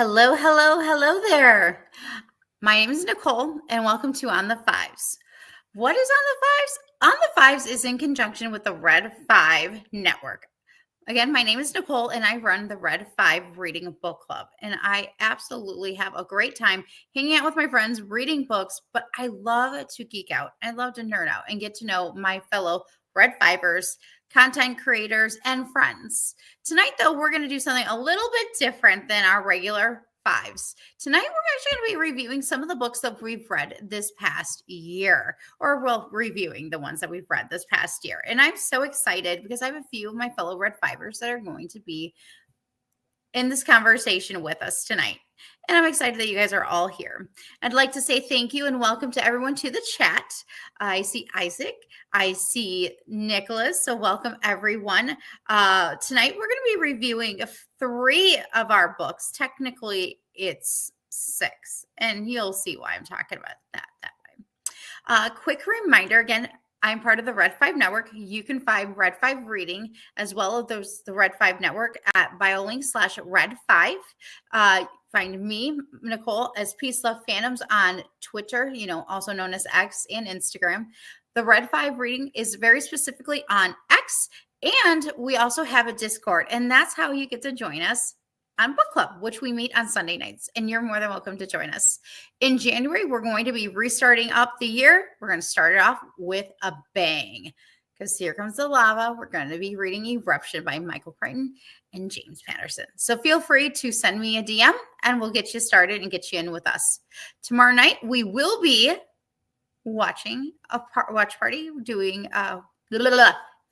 Hello, hello, hello there. My name is Nicole, and welcome to On the Fives. What is On the Fives? On the Fives is in conjunction with the Red 5 Network. Again, my name is Nicole, and I run the Red 5 Reading Book Club. And I absolutely have a great time hanging out with my friends, reading books, but I love to geek out. I love to nerd out and get to know my fellow Red Fivers, content creators, and friends. Tonight, though, we're going to do something a little bit different than our regular fives. Tonight, we're actually going to be reviewing some of the books that we've read this past year, or well, reviewing the ones that we've read this past year. And I'm so excited because I have a few of my fellow Red Fivers that are going to be in this conversation with us tonight. And I'm excited that you guys are all here. I'd like to say thank you and welcome to everyone to the chat. I see Isaac. I see Nicholas. So welcome everyone. Tonight we're going to be reviewing 3 of our books. Technically it's 6, and you'll see why I'm talking about that way. Quick reminder again, I'm part of the Red 5 Network. You can find Red 5 Reading as well as the Red 5 Network at biolink/Red5. Find me, Nicole, as Peace Love Phantoms on Twitter, also known as X, and Instagram. The Red 5 Reading is very specifically on X, and we also have a Discord, and that's how you get to join us on book club, which we meet on Sunday nights, and you're more than welcome to join us. In January, we're going to be restarting up the year. We're going to start it off with a bang, because here comes the lava. We're going to be reading Eruption by Michael Crichton and James Patterson. So feel free to send me a DM, and we'll get you started and get you in with us. Tomorrow night, we will be watching a watch party, doing if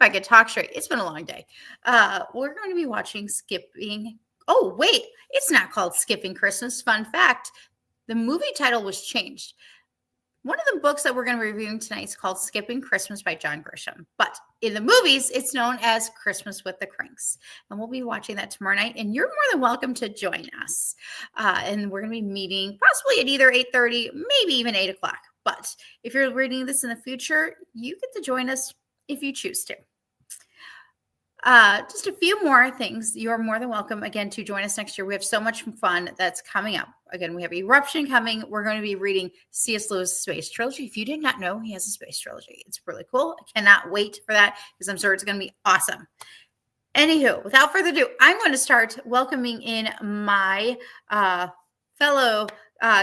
I could talk straight. It's been a long day. We're going to be watching Skipping. Oh, wait, it's not called Skipping Christmas. Fun fact, the movie title was changed. One of the books that we're going to be reviewing tonight is called Skipping Christmas by John Grisham. But in the movies, it's known as Christmas with the Cranks. And we'll be watching that tomorrow night. And you're more than welcome to join us. And we're going to be meeting possibly at either 8:30, maybe even 8 o'clock. But if you're reading this in the future, you get to join us if you choose to. Just a few more things. You're more than welcome, again, to join us next year. We have so much fun that's coming up. Again, we have Eruption coming. We're going to be reading C.S. Lewis' Space Trilogy. If you did not know, he has a space trilogy. It's really cool. I cannot wait for that because I'm sure it's going to be awesome. Anywho, without further ado, I'm going to start welcoming in my fellow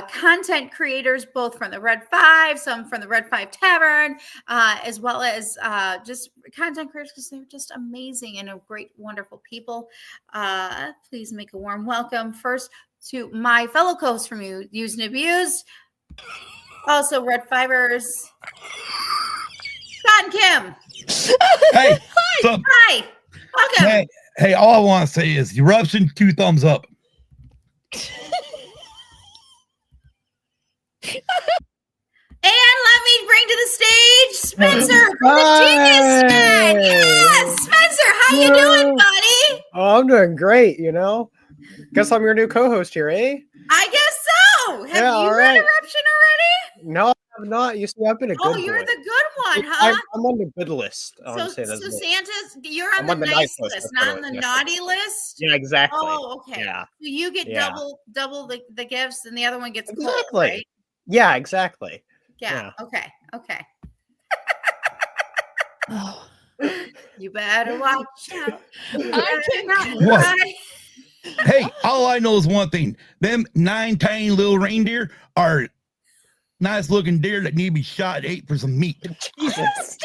content creators, both from the Red 5, some from the Red 5 Tavern, as well as just content creators because they're just amazing and a great, wonderful people. Please make a warm welcome first to my fellow co-hosts from Used and Abused, also Red Fivers, Scott and Kim. Hey, Hi, welcome. Hey, all I want to say is Eruption, 2 thumbs up. And let me bring to the stage Spencer from the Genius Man. Yes, Spencer, how you doing, buddy? Oh, I'm doing great, Guess I'm your new co-host here, eh? I guess so. Have you read Eruption already? No, I have not. You see, I've been a good you're boy. the good one, huh? I'm on the good list. So Santa's, you're on I'm the nice list, not on the naughty list? Yeah, exactly. Oh, okay. Yeah. So you get double the gifts, and the other one gets exactly. cold, right? Yeah, exactly. Yeah. Okay. You better watch out. Hey, all I know is one thing. Them 9 tiny little reindeer are nice looking deer that need to be shot and ate for some meat. Jesus.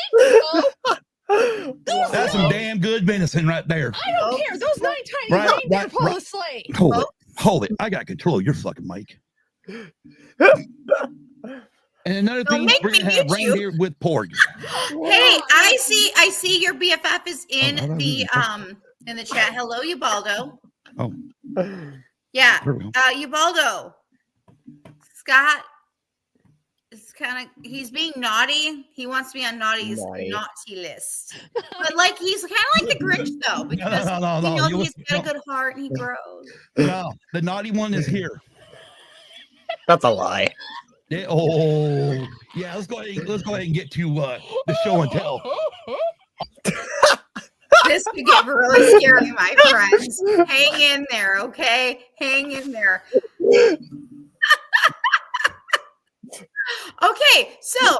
That's some damn good venison right there. I don't care. Those 9 tiny reindeer pull a sleigh. Hold it. I got control of your fucking mic. And another thing, we're gonna have reindeer with pork. Hey, I see your BFF is in the chat. Hello, Ubaldo. Oh. Yeah. Ubaldo. Scott is he's being naughty. He wants to be on naughty list. But he's kind of like the Grinch though, because no. He's got a good heart and he grows. No, the naughty one is here. That's a lie. Yeah, let's go ahead and get to the show and tell. This could get really scary, my friends. Hang in there, okay? Hang in there. Okay, so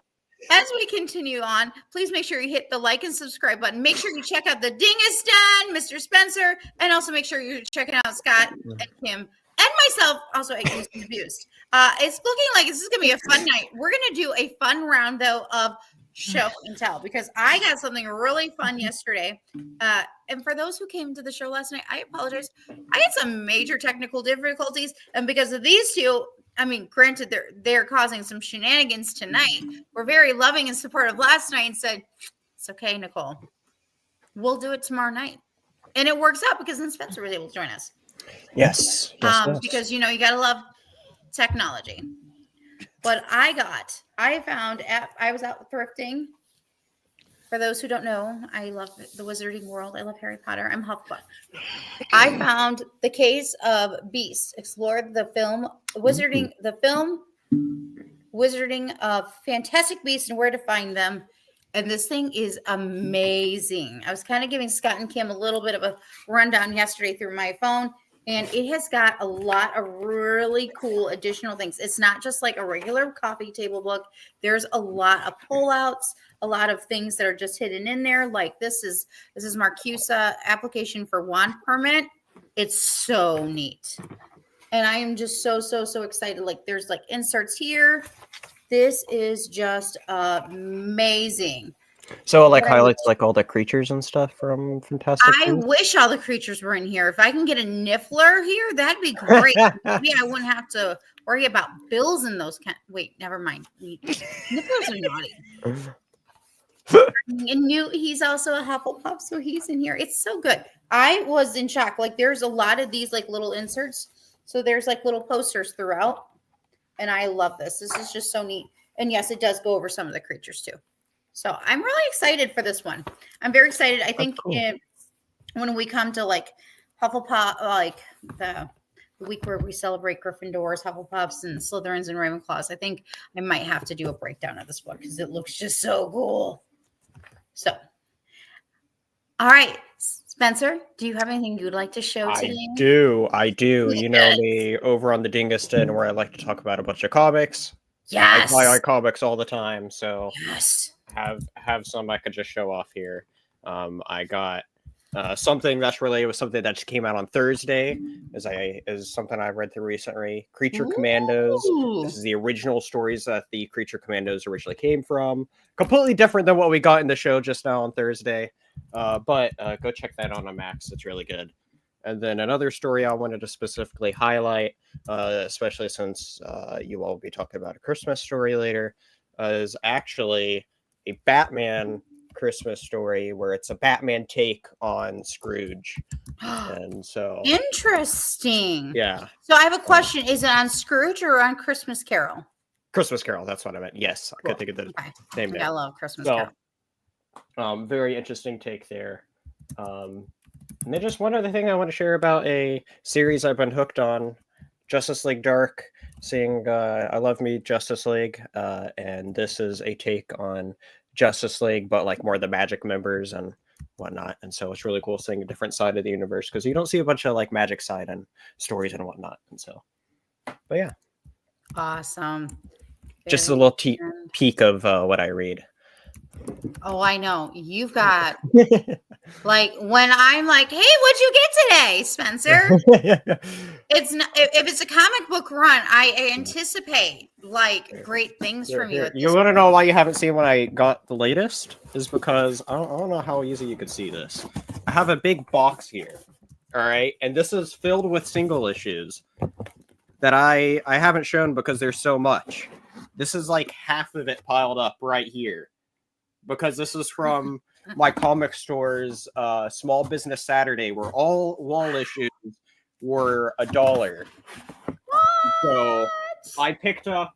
as we continue on, please make sure you hit the like and subscribe button. Make sure you check out the Dingiston, Mr. Spencer, and also make sure you're checking out Scott and Kim and myself, also at Games Confused. It's looking like this is going to be a fun night. We're going to do a fun round, though, of show and tell because I got something really fun yesterday. And for those who came to the show last night, I apologize. I had some major technical difficulties, and because of these two, I mean, granted, they're causing some shenanigans tonight. We're very loving and supportive last night and said, it's okay, Nicole. We'll do it tomorrow night. And it works out because then Spencer was able to join us. Yes. Because, you got to love technology. But I was out thrifting. For those who don't know, I love the Wizarding World. I love Harry Potter. I'm Hufflepuff. I found the case of Beasts. Explored the film Wizarding of Fantastic Beasts and where to find them. And this thing is amazing. I was kind of giving Scott and Kim a little bit of a rundown yesterday through my phone. And it has got a lot of really cool additional things. It's not just like a regular coffee table book. There's a lot of pullouts, a lot of things that are just hidden in there. Like this is Marcusa application for wand permit. It's so neat. And I am just so excited. Like there's like inserts here. This is just amazing. So it like highlights like all the creatures and stuff from Fantastic I Beasts? wish all the creatures were in here. If I can get a Niffler here, that'd be great. Maybe I wouldn't have to worry about bills in those. Wait, never mind. Nifflers are naughty. And he's also a Hufflepuff, so he's in here. It's so good. I was in shock. Like there's a lot of these like little inserts. So there's like little posters throughout. And I love this. This is just so neat. And yes, it does go over some of the creatures too. So I'm really excited for this one. I'm very excited. I think when we come to like Hufflepuff, like the week where we celebrate Gryffindors, Hufflepuffs, and Slytherins and Ravenclaws, I think I might have to do a breakdown of this book because it looks just so cool. So, all right, Spencer, do you have anything you'd like to show today? I do. You know me over on the Dingiston where I like to talk about a bunch of comics. Yes. I buy comics all the time, so yes. Have some I could just show off here. I got something that's related with something that just came out on Thursday, is something I read through recently. Creature Commandos. This is the original stories that the Creature Commandos originally came from. Completely different than what we got in the show just now on Thursday. But go check that out on Max. It's really good. And then another story I wanted to specifically highlight, especially since you all will be talking about a Christmas story later, is actually a Batman Christmas story where it's a Batman take on Scrooge. And so interesting. Yeah. So I have a question. Is it on Scrooge or on Christmas Carol? Christmas Carol, that's what I meant. Yes. Cool. I could think of the name. I love Christmas Carol. Very interesting take there. And then just one other thing I want to share about a series I've been hooked on, Justice League Dark. Seeing I love me Justice League, and this is a take on Justice League, but like more the Magic members and whatnot. And so it's really cool seeing a different side of the universe because you don't see a bunch of like Magic side and stories and whatnot. And so, but yeah, awesome. Just a little peek of what I read. Oh, I know. You've got like when I'm like, hey, what'd you get today, Spencer? It's not, if it's a comic book run, I anticipate like great things from you. You want to know why you haven't seen when I got the latest? Is because I don't know how easy you could see this. I have a big box here. All right. And this is filled with single issues that I haven't shown because there's so much. This is like half of it piled up right here. Because this is from my comic store's Small Business Saturday, where all wall issues were $1. So I picked up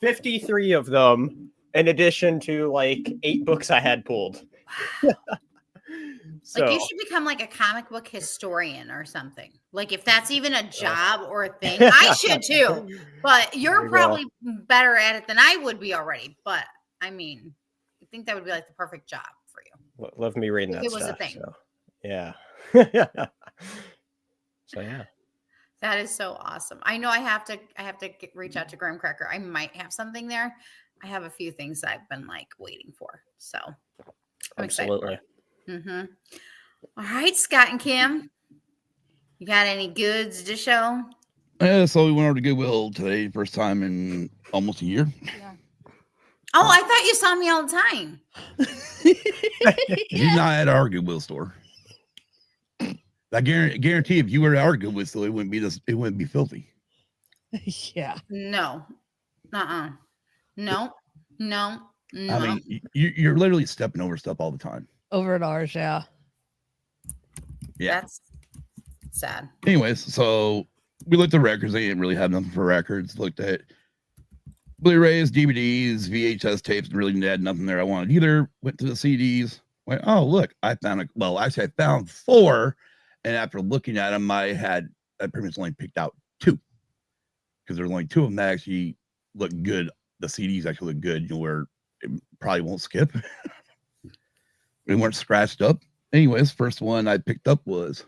53 of them, in addition to like 8 books I had pulled. So, like you should become like a comic book historian or something. Like if that's even a job or a thing, I should too. But you're probably better at it than I would be already. But I mean, I think that would be like the perfect job for you. love me reading If that it was a stuff. thing. So, yeah. So yeah. That is so awesome. I know I have to reach out to Graham Cracker. I might have something there. I have a few things I've been like waiting for. So I'm Absolutely. excited. Mm-hmm. All right, Scott and Kim. You got any goods to show? So we went over to Goodwill today, first time in almost a year. Yeah. Oh, I thought you saw me all the time. You're not at our Goodwill store. I guarantee if you were at our Goodwill store, it wouldn't be this. It wouldn't be filthy. Yeah. No. No. No. I mean, you're literally stepping over stuff all the time. Over at ours, yeah. Yeah. That's sad. Anyways, so we looked at records. They didn't really have nothing for records. Looked at Blu-rays, DVDs, VHS tapes. Really had nothing there I wanted either. Went to the CDs. Went, oh look, I found I found 4. And after looking at them, I pretty much only picked out 2 because there's only 2 of them that actually look good. The CDs actually look good, where it probably won't skip. They weren't scratched up. Anyways, first one I picked up was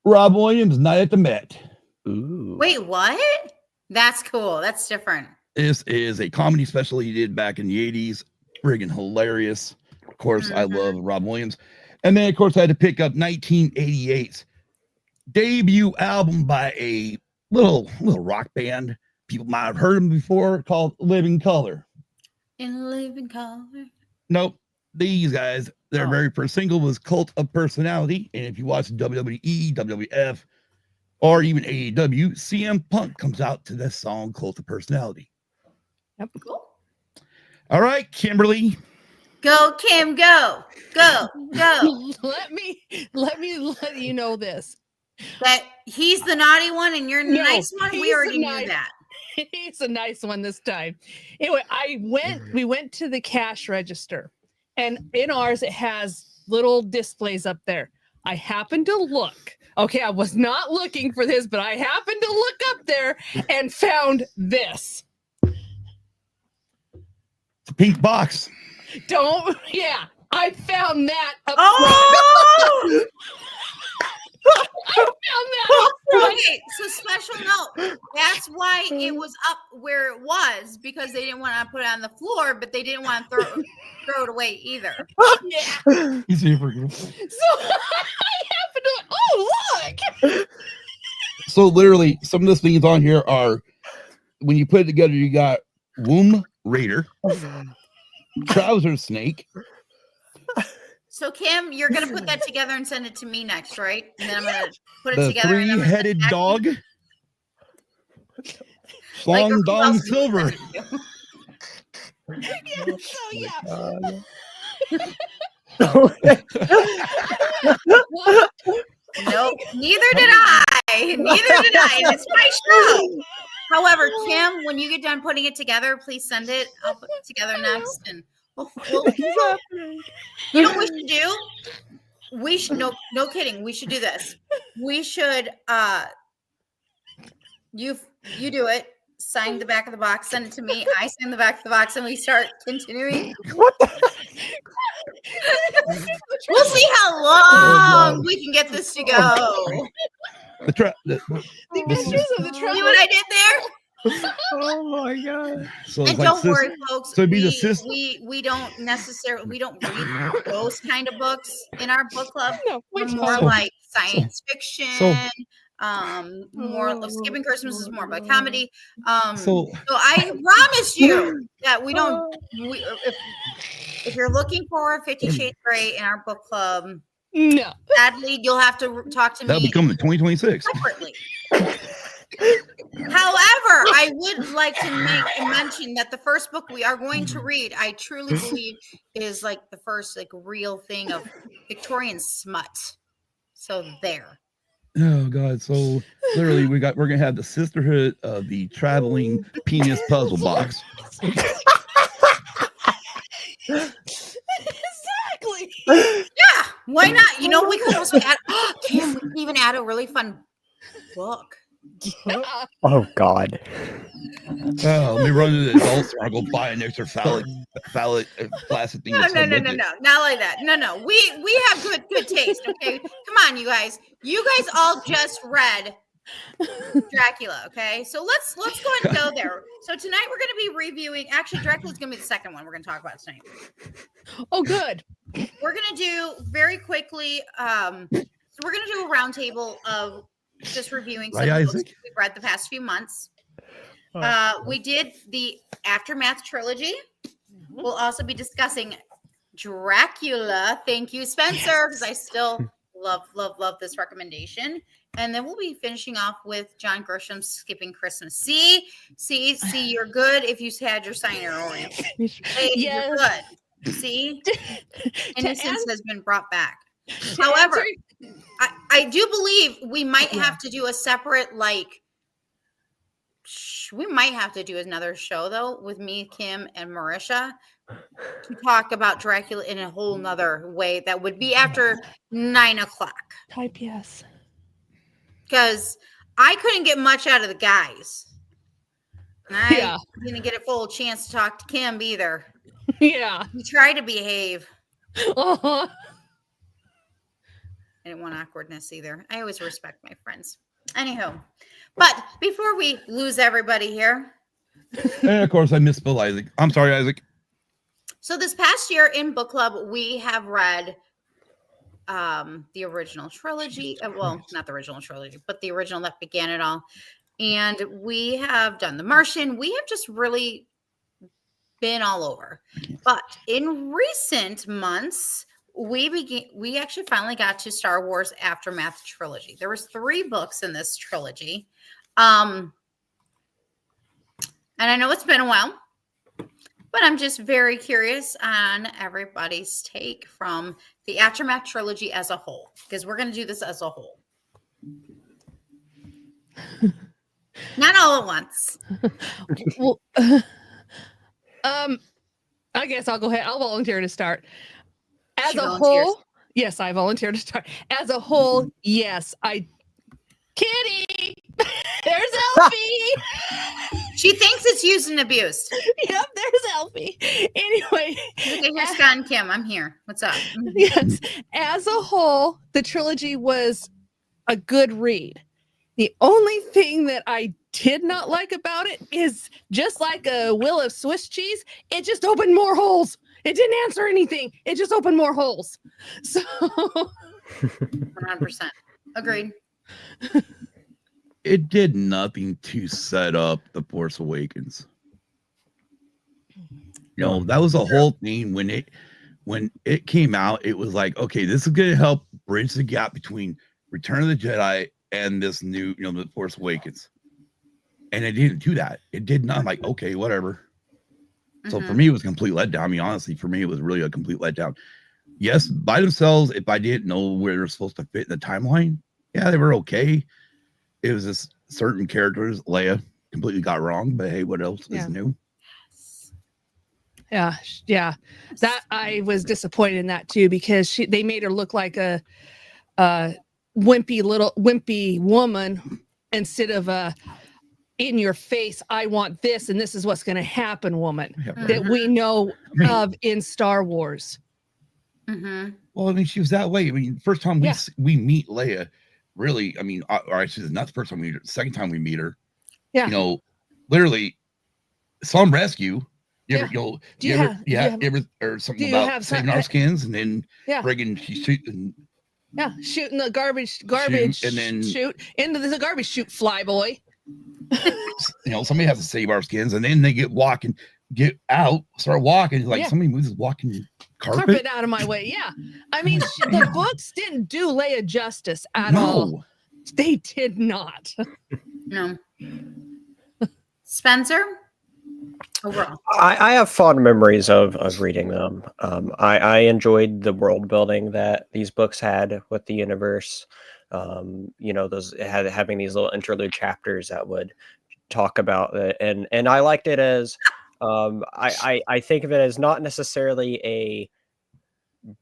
Rob Williams' Night at the Met. Ooh. Wait, what? That's cool. That's different. This is a comedy special he did back in the 80s. Friggin' hilarious. Of course, I love Rob Williams. And then, of course, I had to pick up 1988's debut album by a little rock band. People might have heard him before, called Living Color. In Living Color. Nope. These guys, their very first single was Cult of Personality. And if you watch WWE, WWF, or even AEW, CM Punk comes out to this song, Cult of Personality. Yep. Cool. All right, Kimberly. Go, Kim, go. Go. Let me let you know this. That he's the naughty one and you're the No, nice one. We he's already the knew nice- that. He's a nice one this time. Anyway, we went to the cash register, and in ours it has little displays up there. I happened to look. Okay, I was not looking for this, but I happened to look up there and found this. It's a pink box. I found that up Oh! I found that up front. Okay, so special note. That's why it was up where it was, because they didn't want to put it on the floor, but they didn't want to throw it away either. Yeah. You see it for you. So I happened to, oh, look. So literally, some of the things on here are, when you put it together, you got Womb Raider, Trouser Snake. So Kim, you're gonna put that together and send it to me next, right? And then I'm gonna put it The together. and I'm gonna three-headed send it back dog. to you. Slong who Dong else would you Silver. send it to? Yeah, so yeah. Nope, neither did I. Neither did I. And it's my show. However, Kim, when you get done putting it together, please send it. I'll put it together next. And you know what we should do? We should no kidding. We should do this. We should you do it. Sign the back of the box, send it to me. I sign the back of the box, and we start continuing. What the? We'll see how long we can get this to go. The pictures of the truck. See what I did there? Oh my god! So it's And like don't worry, folks. so it'd be the system. We don't necessarily read those kind of books in our book club. No, We're which more one? like science fiction. More Oh, Skipping Christmas is more of a comedy. So So I promise you that we don't. If you're looking for 50 Shades Grey in our book club, No. sadly you'll have to talk to that'll me be coming in 2026. separately. However, I would like to mention that the first book we are going to read, I truly believe, is like the first like real thing of Victorian smut. So there. Oh god! So literally, we're gonna have the Sisterhood of the Traveling Penis Puzzle Box. Exactly. Yeah, why not? You know, we could also add. Kim, we could even add a really fun book. Yeah. Oh god! Oh, let me run to the adult store. I'll go buy an extra phallic plastic thing. No, that's no, so no, with no, it. no, not like that. No. We have good taste. Okay, come on, you guys. You guys all just read Dracula. Okay, so let's go ahead and go there. So tonight we're going to be reviewing. Actually, Dracula's going to be the second one we're going to talk about tonight. Oh, good. We're going to do very quickly. So we're going to do a roundtable of just reviewing some Right, of the books Isaac? we've read the past few months. Oh. We did the Aftermath trilogy. We'll also be discussing Dracula. Thank you, Spencer, because I still love this recommendation. And then we'll be finishing off with John Grisham's Skipping Christmas. See, you're good if you had your signer Oreo. Hey, Yes. you're good. See, innocence has been brought back. To However, answer- I do believe we might Yeah. have to do a separate, we might have to do another show though with me, Kim, and Marisha to talk about Dracula in a whole nother way. That would be after 9 o'clock type yes. because I couldn't get much out of the guys. And I Yeah. didn't get a full chance to talk to Kim either. Yeah. He tried to behave. Uh-huh. I didn't want awkwardness either. I always respect my friends. Anywho, but before we lose everybody here, And of course, I misspelled Isaac. I'm sorry, Isaac. so this past year in book club, we have read the original trilogy. Well, not the original trilogy, but the original that began it all. And we have done The Martian. We have just really been all over. But in recent months, we actually finally got to Star Wars Aftermath trilogy. There was 3 books in this trilogy. And I know it's been a while, but I'm just very curious on everybody's take from the Aftermath trilogy as a whole, because we're going to do this as a whole. Not all at once. Well, I guess I'll go ahead. I'll volunteer to start. As She a volunteers. whole, yes, I volunteer to start. As a whole, yes, Kitty, there's Elfie. She thinks it's used and abused. Yep, there's Elfie. Anyway, Okay, here's Scott and Kim. I'm here. What's up? yes, as a whole, the trilogy was a good read. The only thing that I did not like about it is just like a wheel of Swiss cheese, it just opened more holes. It didn't answer anything. It just opened more holes. So 100%. Agreed. It did nothing to set up The Force Awakens. You know, that was the whole thing when it came out. It was like, okay, this is going to help bridge the gap between Return of the Jedi and this new, The Force Awakens. And it didn't do that. It did not. I'm like, okay, whatever. So for me, it was a complete letdown. I mean, honestly, for me, it was really a complete letdown. Yes, by themselves, if I didn't know where they're supposed to fit in the timeline, yeah, they were okay. It was just certain characters, Leia completely got wrong, but hey, what else Yeah. is new? yeah. That I was disappointed in that too, because they made her look like a wimpy woman instead of a in your face, I want this and this is what's going to happen woman Yeah, that we know I mean, of in Star Wars. well, I mean, she was that way. I mean, first time we meet Leia, really, I mean, or actually, not the first time we meet her, the second time we meet her, Yeah. Literally, some rescue. You ever, Yeah. you ever, or something about saving our skins, and then friggin' she's shooting. Yeah, shooting the garbage and then shoot into the garbage chute, fly boy. Somebody has to save our skins, and then they get out, start walking. Like somebody moves this walking carpet out of my way. Yeah, I mean the books didn't do Leia justice at all. They did not. No. Spencer, overall, I have fond memories of reading them. I enjoyed the world building that these books had with the universe. Those having these little interlude chapters that would talk about it, and I liked it as I think of it as not necessarily a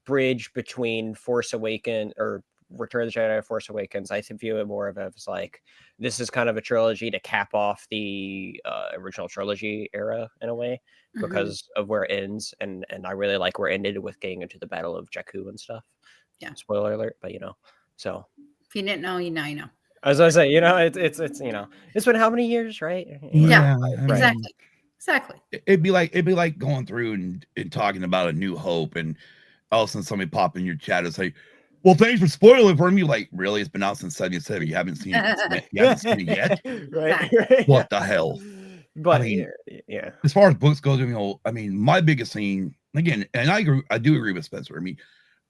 bridge between Force Awakens or Return of the Jedi, Force Awakens, I view it more of as like this is kind of a trilogy to cap off the original trilogy era in a way because of where it ends, and I really like where it ended with getting into the Battle of Jakku and stuff. Yeah. Spoiler alert, but so If you didn't know, now you know. as I say, it's it's been how many years, right? Yeah, I mean, Exactly. it'd be like going through and talking about A New Hope, and all of a sudden somebody pop in your chat and say, "Well, thanks for spoiling for me." Like, really? It's been out since '77. You haven't seen it. You haven't seen it yet. right? What the hell? But I mean, yeah. As far as books go, I mean, my biggest thing again, and I do agree with Spencer. I mean,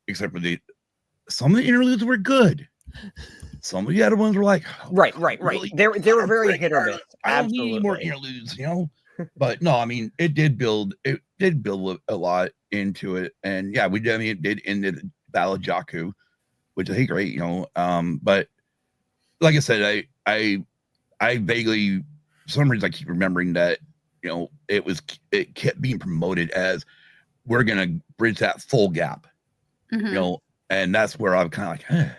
except for some of the interludes were good. Some of the other ones were like, Right. really? They were very hit or miss. I don't need any more interludes, But no, I mean, it did build a lot into it, and yeah, it did end the Battle of Jakku, which I think great, But like I said, I vaguely, for some reason, I keep remembering that it kept being promoted as we're gonna bridge that full gap, and that's where I'm kind of like,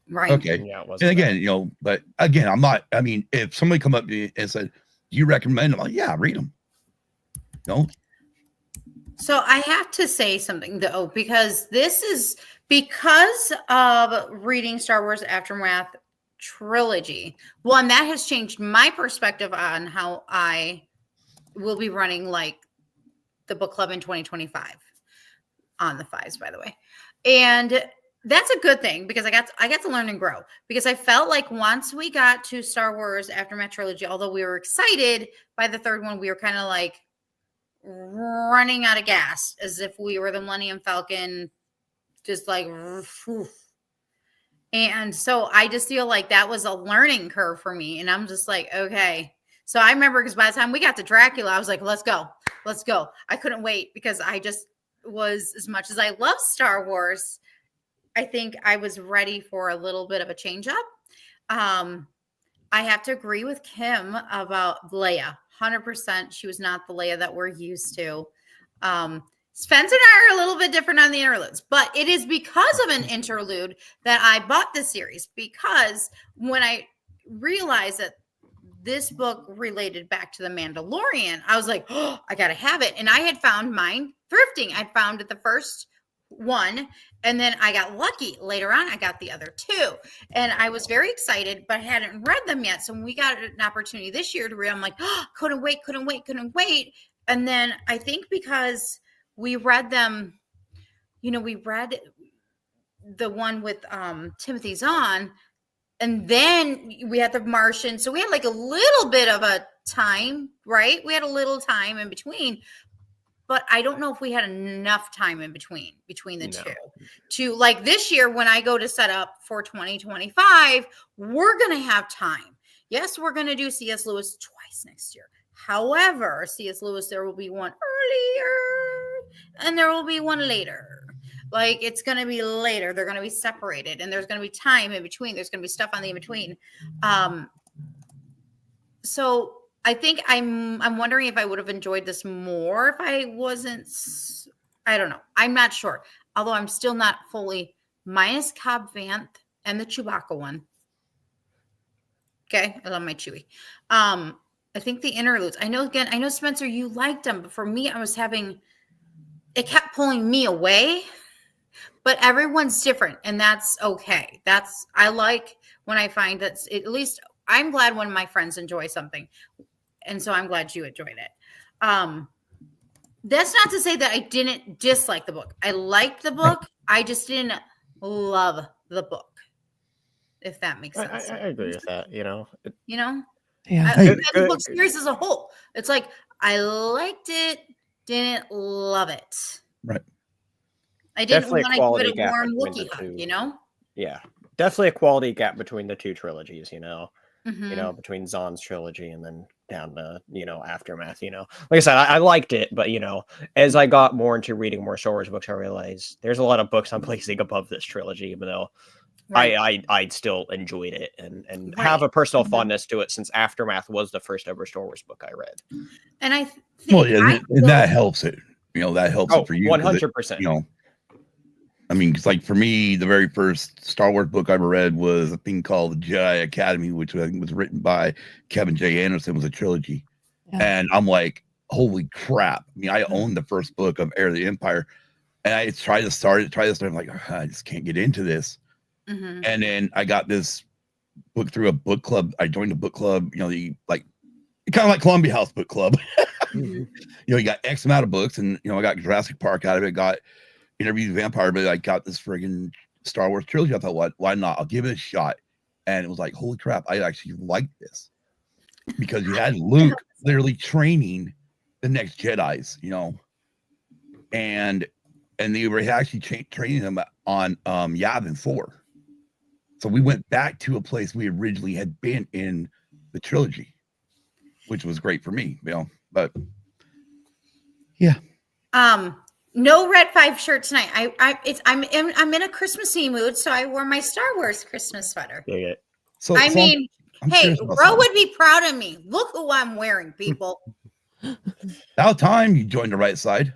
Right. okay. Yeah, it was. And again, but again, I'm not. I mean, if somebody come up to me and said, "Do you recommend them?" I'm like, yeah, read them. No. So I have to say something though, because this is because of reading Star Wars Aftermath trilogy. One that has changed my perspective on how I will be running like the book club in 2025 on the Fives, by the way. And that's a good thing because I got to learn and grow, because I felt like once we got to Star Wars Aftermath trilogy, although we were excited by the third one, we were kind of like running out of gas, as if we were the Millennium Falcon, just like, whew. And so I just feel like that was a learning curve for me. And I'm just like, okay. So I remember, because by the time we got to Dracula, I was like, let's go. I couldn't wait, because I just was, as much as I love Star Wars, I think I was ready for a little bit of a change up. I have to agree with Kim about Leia. 100%. She was not the Leia that we're used to. Spencer and I are a little bit different on the interludes, but it is because of an interlude that I bought the series, because when I realized that this book related back to The Mandalorian, I was like, oh, I got to have it. And I had found mine thrifting. I found it the first one, and then I got lucky later on. I got the other two, and I was very excited, but I hadn't read them yet. So when we got an opportunity this year to read, I'm like, oh, couldn't wait. And then I think because we read them, we read the one with Timothy Zahn, and then we had the Martian, so we had like a little bit of a time, right? We had a little time in between. But I don't know if we had enough time in between the two to, like, this year when I go to set up for 2025, we're going to have time. Yes, we're going to do C.S. Lewis twice next year. However, C.S. Lewis, there will be one earlier and there will be one later. Like, it's going to be later. They're going to be separated, and there's going to be time in between. There's going to be stuff on the in between. So I think I'm wondering if I would have enjoyed this more if I wasn't. I don't know. I'm not sure. Although I'm still not fully, minus Cobb Vanth and the Chewbacca one. Okay, I love my Chewie. I think the interludes. I know Spencer, you liked them, but for me, it kept pulling me away. But everyone's different, and that's okay. I like when I find that, at least I'm glad when my friends enjoy something. And so I'm glad you enjoyed it. That's not to say that I didn't dislike the book. I liked the book. I just didn't love the book, if that makes sense. I agree with that, Yeah. The book series as a whole. It's like, I liked it, didn't love it. Right. I didn't Definitely want to give it a warm Wookiee hug, Yeah. Definitely a quality gap between the two trilogies, Mm-hmm. between Zahn's trilogy and then down to, Aftermath, Like I said, I liked it, but, as I got more into reading more Star Wars books, I realized there's a lot of books I'm placing above this trilogy, even though I still enjoyed it and have a personal fondness to it, since Aftermath was the first ever Star Wars book I read. And I think and that helps it. That helps it for you. 100%. I mean, it's like for me, the very first Star Wars book I ever read was a thing called the Jedi Academy, which I think was written by Kevin J. Anderson. It was a trilogy. Yeah. And I'm like, holy crap. I mean, I owned the first book of Heir of the Empire. And I tried to start it. I'm like, I just can't get into this. Mhm. And then I got this book through a book club. I joined a book club, like kind of like Columbia House Book Club. Mhm. You got X amount of books, and I got Jurassic Park out of it, got Interview with the Vampire, but I got this friggin' Star Wars trilogy. I thought, why not? I'll give it a shot. And it was like, holy crap, I actually like this. Because you had Luke literally training the next Jedis, and they were actually training them on Yavin 4. So we went back to a place we originally had been in the trilogy, which was great for me, but yeah. No red 5 shirt tonight. I'm in a Christmassy mood, so I wore my Star Wars Christmas sweater. Yeah. So I mean, I'm hey, curious about Ro something. would be proud of me. Look who I'm wearing, people. About time you joined the right side.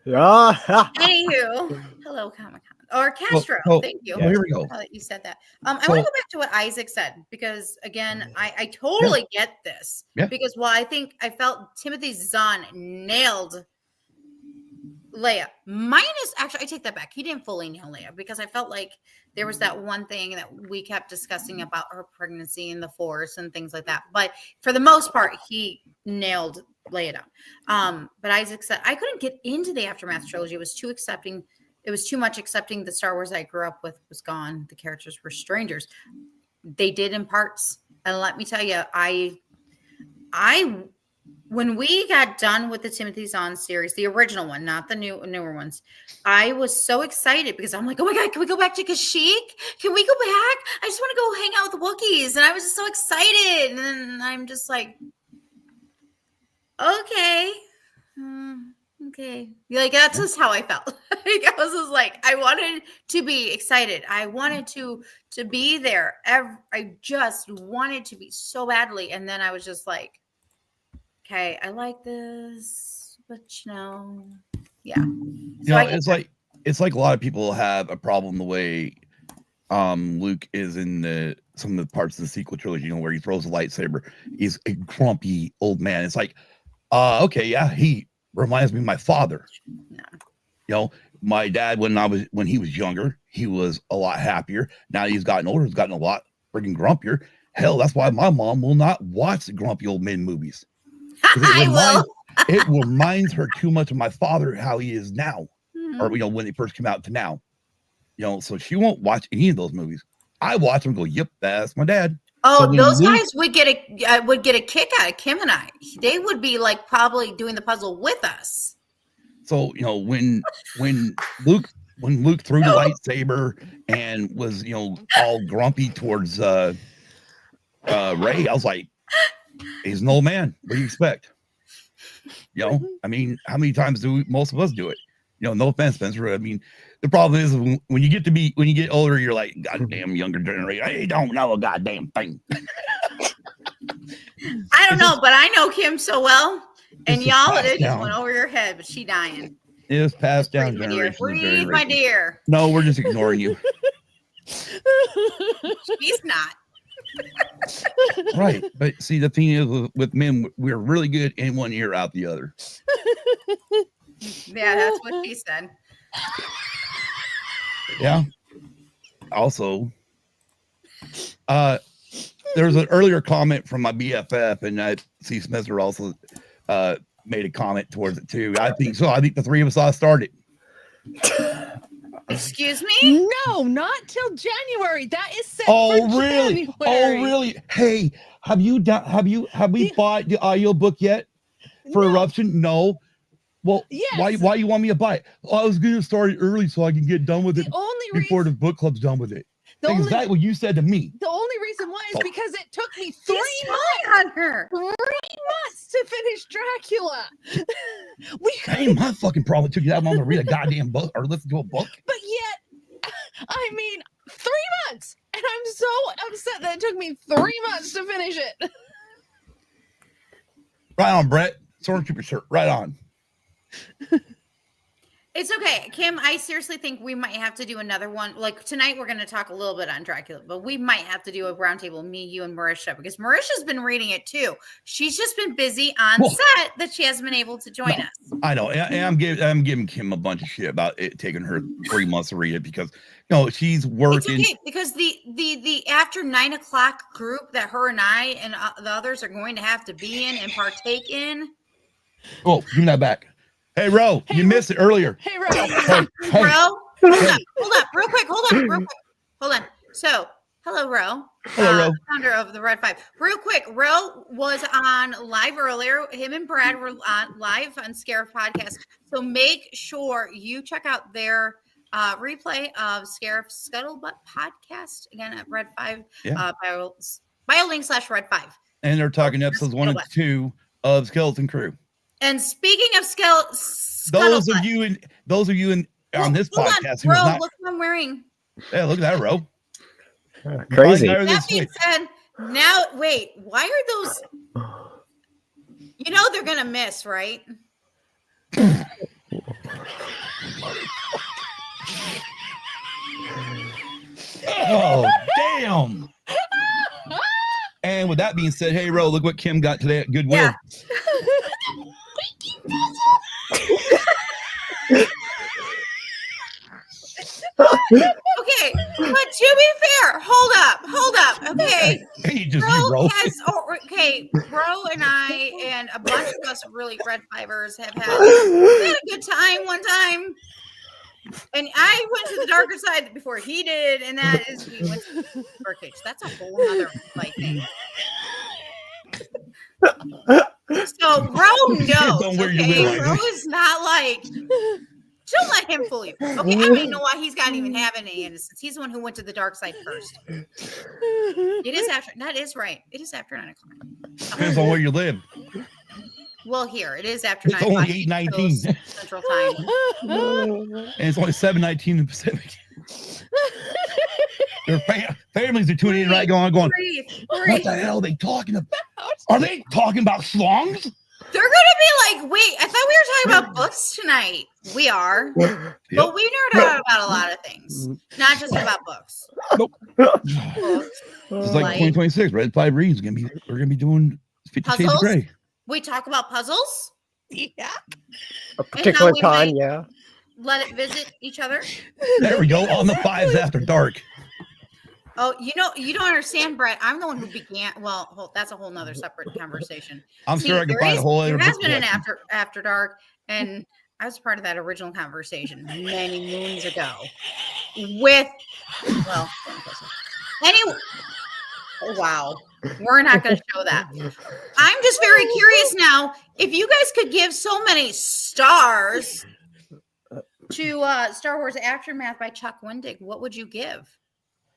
Yeah. Anywho, hello, Comic Con or Castro. well, Thank you. well, here we go. Now that you said that, I want So- to go back to what Isaac said because again, I totally get this. Yeah. Because I felt Timothy Zahn nailed Leia. Actually, I take that back. He didn't fully nail Leia because I felt like there was that one thing that we kept discussing about her pregnancy and the Force and things like that. But for the most part, he nailed Leia down. But Isaac said I couldn't get into the Aftermath trilogy. It was too accepting. It was too much accepting the Star Wars I grew up with was gone. The characters were strangers. They did in parts. And let me tell you, when we got done with the Timothy Zahn series, the original one, not the newer ones, I was so excited because I'm like, oh my God, can we go back to Kashyyyk? Can we go back? I just want to go hang out with the Wookiees. And I was just so excited. And then I'm just like, okay. Okay. Like, that's just how I felt. I was just like, I wanted to be excited. I wanted to be there. I just wanted to be so badly. And then I was just like, okay, I like this, but yeah. So It's like a lot of people have a problem the way Luke is in some of the parts of the sequel trilogy, where he throws a lightsaber. He's a grumpy old man. It's like, okay, yeah, he reminds me of my father. No. My dad when he was younger, he was a lot happier. Now he's gotten older, he's gotten a lot freaking grumpier. Hell, that's why my mom will not watch the grumpy old men movies. It reminds her too much of my father, how he is now, or when they first came out to now. So she won't watch any of those movies. I watch them and go, yep, that's my dad. Oh, So those Luke- guys would get a kick out of Kim and I. They would be like probably doing the puzzle with us. So when Luke threw the lightsaber and was all grumpy towards Ray, I was like, he's an old man. What do you expect? I mean, how many times do most of us do it? No offense, Spencer. I mean, the problem is when you get older, you're like, goddamn younger generation. I don't know a goddamn thing. I don't know, but I know Kim so well. And This is y'all, passed it just down. went over your head, but she dying. It was passed down Breathe, my dear. generations. Breathe, my dear. No, we're just ignoring you. She's not. Right. But see, the thing is with men, we're really good in one ear, out the other. Yeah, that's what she said. Yeah. Also, there's an earlier comment from my BFF, and I see Spencer also made a comment towards it too. I think so. I think the three of us all started. Excuse me? No, not till January. That is set Oh, for really? January. Oh, really? Hey, have we bought the audio book yet for No. Eruption? No. Well, Yes. why you want me to buy it? Well, I was going to start it early so I can get done with The it only before reason the book club's done with it. the That's only, exactly what you said to me. the only reason why is Oh. because it took me He's 3 smiling on her. months to finish Dracula. That ain't my fucking problem. It took you that long to read a goddamn book or listen to a book. But yet, I mean, 3 months, and I'm so upset that it took me 3 months to finish it. Right on, Brett. Stormtrooper shirt. Right on. It's okay, Kim. I seriously think we might have to do another one. Like tonight, we're going to talk a little bit on Dracula, but we might have to do a roundtable, me, you, and Marisha, because Marisha's been reading it too. She's just been busy on set that she hasn't been able to join us. I know. And I'm giving Kim a bunch of shit about it taking her 3 months to read it because she's working. It's okay because the after 9 o'clock group that her and I and the others are going to have to be in and partake in. Oh, give me that back. Hey, Ro, you missed it earlier. Hey, Ro. Hey, Ro, hold up, real quick. Hold on. So, hello, Ro. Hello, Ro. Founder of the Red Five. Real quick, Ro was on live earlier. Him and Brad were on live on Scarif Podcast. So make sure you check out their replay of Scarif's Scuttlebutt Podcast again at Red Five. Yeah. BioLink/Red Five. And they're talking episodes 1 and 2 of Skeleton Crew. And speaking of Those of you on this podcast who Ro, not, look what I'm wearing. yeah, look at that, Ro. Crazy. That being said, now wait, why are those? They're gonna miss, right? Oh, damn. And with that being said, hey, Ro, look what Kim got today at Goodwill. Yeah. Okay, but to be fair, hold up. Okay, Hey, just Ro you, Ro. Ro and I and a bunch of us really Red Fivers have had a good time one time. And I went to the darker side before he did, and that is we went to the Birdcage. That's a whole other thing. So Ro knows. Don't wear your Okay, wig like Ro that. is not like. Don't let him fool you. Okay, I don't even know why he's got even have any innocence. He's the one who went to the dark side first. It is after. That is right. It is after 9 o'clock. Depends on where you live. Well, here it is after It's 9 only o'clock 8:19. Central Time. And it's only 7:19 in the Pacific. Their families are tuning in right going, Breathe. what the hell are they talking about? Are they talking about schlongs? They're gonna be like, wait, I thought we were talking about books tonight. We are, but we nerd out about a lot of things, not just about books. It's like 2026. Red 5 reads. We're gonna be doing 50 Shades of Puzzles? Grey. We talk about puzzles. Yeah. A particular we time, might- yeah. Let it visit each other. There we go. On the 5s after dark. Oh, you don't understand, Brett. I'm the one who began. Well, that's a whole nother separate conversation. I'm sure I can there find a whole other There has book been an collection. after dark, and I was part of that original conversation many moons ago. Anyway. Oh, wow. We're not going to show that. I'm just very curious now. If you guys could give so many stars to Star Wars Aftermath by Chuck Wendig, what would you give?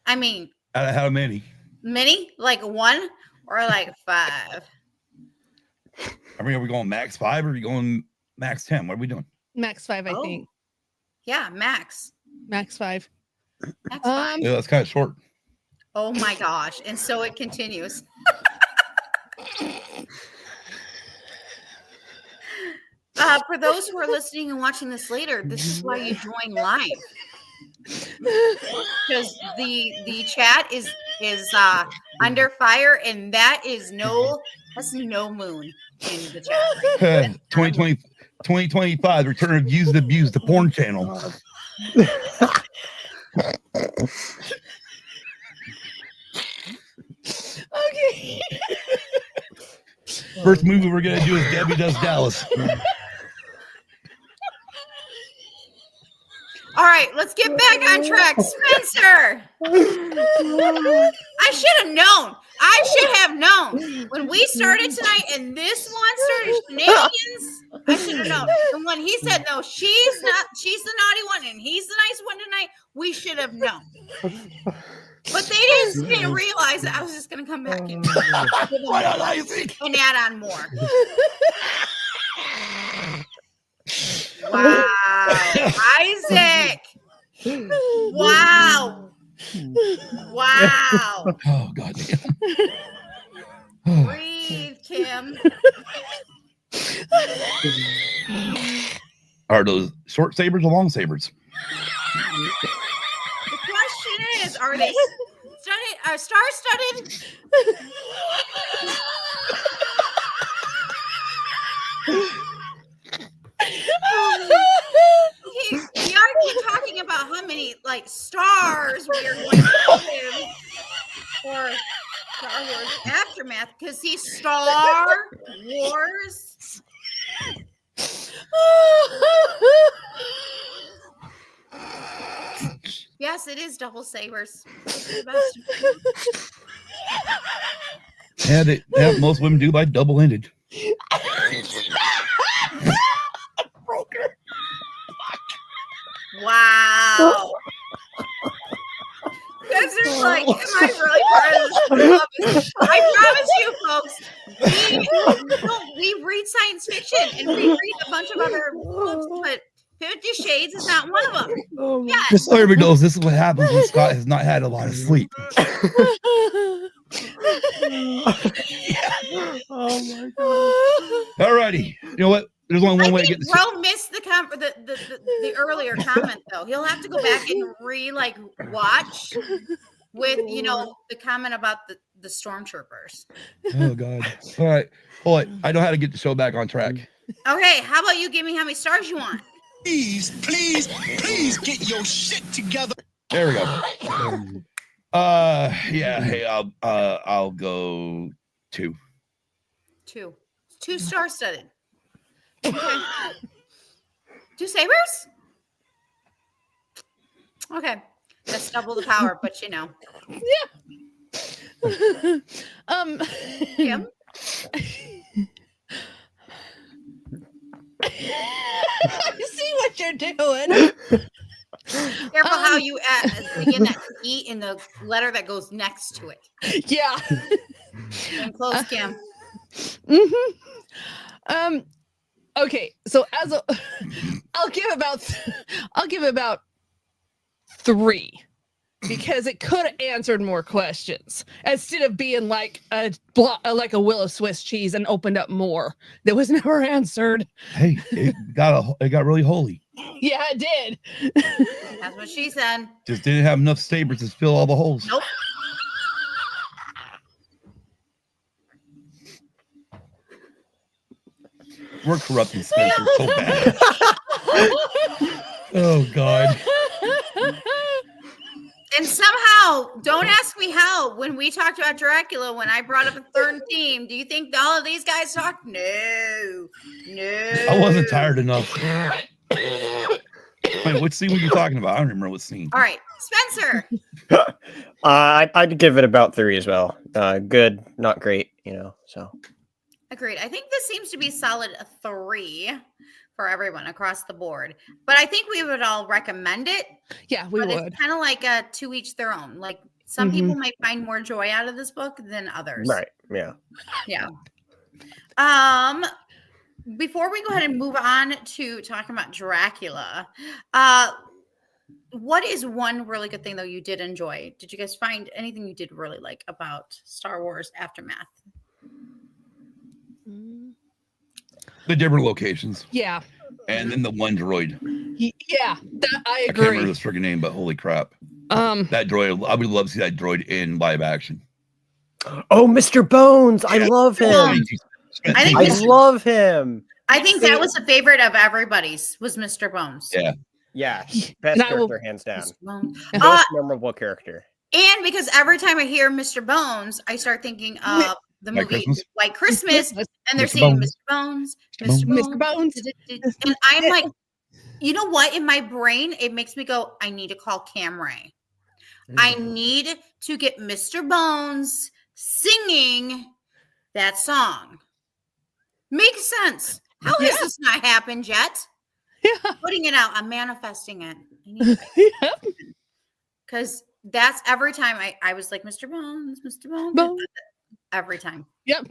I mean, Out of how many? many? Like 1 or like 5? I mean, are we going max 5 or are we going max 10? What are we doing? Max 5, I Oh. think. Yeah, max. Max 5. Max 5. Yeah, that's kind of short. Oh my gosh. And so it continues. For those who are listening and watching this later, this is why you join live. Because the chat is under fire, and that's no moon in the chat. 2025, return of Use the Abuse, the porn channel. Okay. First movie we're gonna do is Debbie Does Dallas. All right, let's get back on track. Spencer, I should have known. When we started tonight and this one started shenanigans, I should have known. And when he said, no, she's the naughty one and he's the nice one tonight, we should have known. But they didn't realize that I was just going to come back and Right on, Isaac. and add on more. Wow. Isaac. Wow. Wow. Oh, goddamn. Breathe, Kim. Are those Short sabers or long sabers? The question is, are they star-studded? We are talking about how many like stars we are going to give for Star Wars Aftermath because he's Star Wars. Yes, it is double sabers. Yeah, most women do like double-ended. Wow. This is like, am I really part of this? I promise you, folks, we read science fiction and we read a bunch of other books, but 50 Shades is not one of them. Yes. Just so everybody knows, this is what happens when Scott has not had a lot of sleep. Oh my god. Alrighty. You know what? There's only one way to get this. Bro missed the earlier comment though. He'll have to go back and watch with the comment about the stormtroopers. Oh god. All right. Hold on. I know how to get the show back on track. Okay, how about you give me how many stars you want? Please get your shit together. There we go. Yeah. Hey, I'll go 2. 2. 2 star-studded. Okay. 2 sabers? Okay. That's double the power, but Kim? I see what you're doing. Careful how you begin that E in the letter that goes next to it. Yeah. And close, Kim. Okay, so I'll give about 3 because it could have answered more questions instead of being like a Willow Swiss cheese and opened up more that was never answered. Hey, it got really holy. Yeah, it did. That's what she said. Just didn't have enough sabers to fill all the holes. Nope. We're corrupting Spencer so bad. Oh god. And somehow, don't ask me how, when we talked about Dracula, when I brought up a third theme, do you think all of these guys talked? No. I wasn't tired enough. Wait, what scene were you talking about? I don't remember what scene. All right, Spencer. I'd give it about 3 as well. Good, not great, so. Agreed. I think this seems to be solid a 3 for everyone across the board. But I think we would all recommend it. Yeah, we would. It's kind of like a to each their own. Like some people might find more joy out of this book than others. Right. Yeah. Yeah. Before we go ahead and move on to talking about Dracula, what is one really good thing though you did enjoy? Did you guys find anything you did really like about Star Wars Aftermath? The different locations. Yeah. And then the one droid. Yeah, I I can't remember agree. his freaking name, but holy crap. That droid, I would love to see that droid in live action. Oh, Mr. Bones. I love him. I think I love him. I think that was a favorite of everybody's was Mr. Bones. Yeah. Yeah. Best And I will- character, hands down. Mr. Bones. Most memorable character. And because every time I hear Mr. Bones, I start thinking of the White movie Christmas? White Christmas, and they're Mr. saying Bones. Mr. Bones, Mr. Mr. Mr. Bones. And I'm like, you know what? In my brain, it makes me go, I need to call Cam Ray. I need to get Mr. Bones singing that song. Makes sense. How has this not happened yet? Yeah. Putting it out. I'm manifesting it. Yep. Because that's every time I was like, Mr. Bones, Mr. Bones. Bones. Every time. Yep.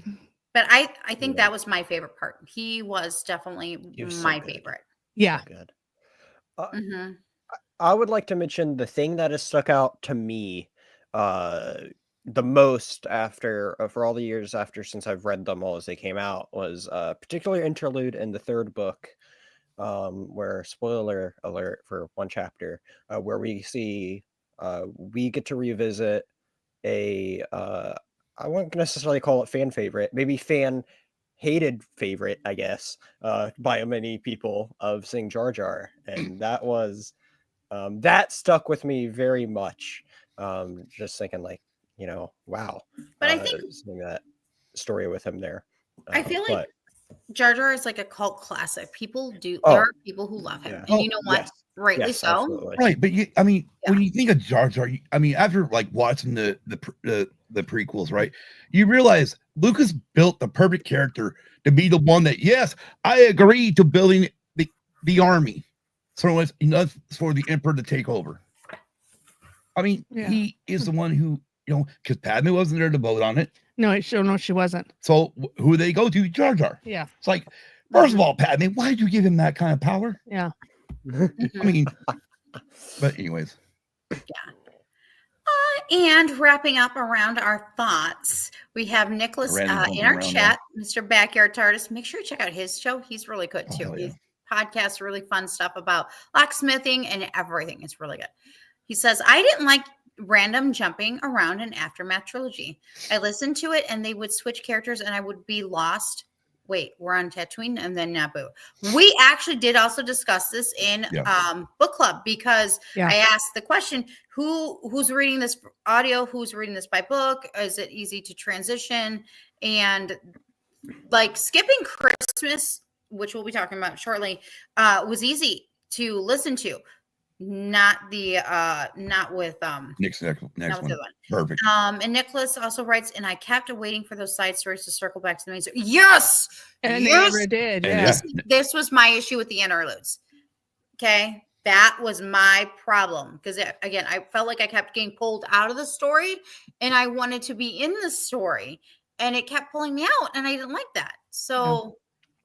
But I think that was my favorite part. He was definitely He was so my good. favorite. Yeah. Good. Mhm. I would like to mention the thing that has stuck out to me the most after for all the years after since I've read them all as they came out was a particular interlude in the third book where spoiler alert for one chapter, where we see we get to revisit a I wouldn't necessarily call it fan favorite, maybe fan hated favorite, I guess, by many people of Sing Jar Jar, and that was that stuck with me very much. Just thinking like, wow. But I think seeing that story with him there. I feel like but Jar Jar is like a cult classic. People do. Oh. There are people who love him, Yeah. and Oh, you know what? yes, Rightly yes, so. absolutely. Right, but Yeah. when you think of Jar Jar, after like watching the prequels, right, you realize Lucas built the perfect character to be the one that, yes, I agree to building the army, so it's enough for the Emperor to take over. I mean, Yeah. he is the one who, because Padme wasn't there to vote on it. No, she wasn't. So who they go to? Jar Jar. Yeah. It's like, first of all, Padme, why did you give him that kind of power? Yeah. I mean, but anyways. And wrapping up around our thoughts, we have Nicholas Random in jumping our around chat, Mr. Backyard TARDIS. Make sure you check out his show. He's really good Oh, too. hell yeah. His podcast, really fun stuff about locksmithing and everything. It's really good. He says, I didn't like random jumping around in Aftermath trilogy. I listened to it and they would switch characters and I would be lost. Wait, we're on Tatooine and then Naboo. We actually did also discuss this in book club because I asked the question, who's reading this audio? Who's reading this by book? Is it easy to transition? And like skipping Christmas, which we'll be talking about shortly, was easy to listen to. Not with Next not one. with the other one. Perfect. And Nicholas also writes, and I kept waiting for those side stories to circle back to the main story. Yes, And yes! they never did. And Yeah. This was my issue with the interludes. Okay, that was my problem because again, I felt like I kept getting pulled out of the story, and I wanted to be in the story, and it kept pulling me out, and I didn't like that. So.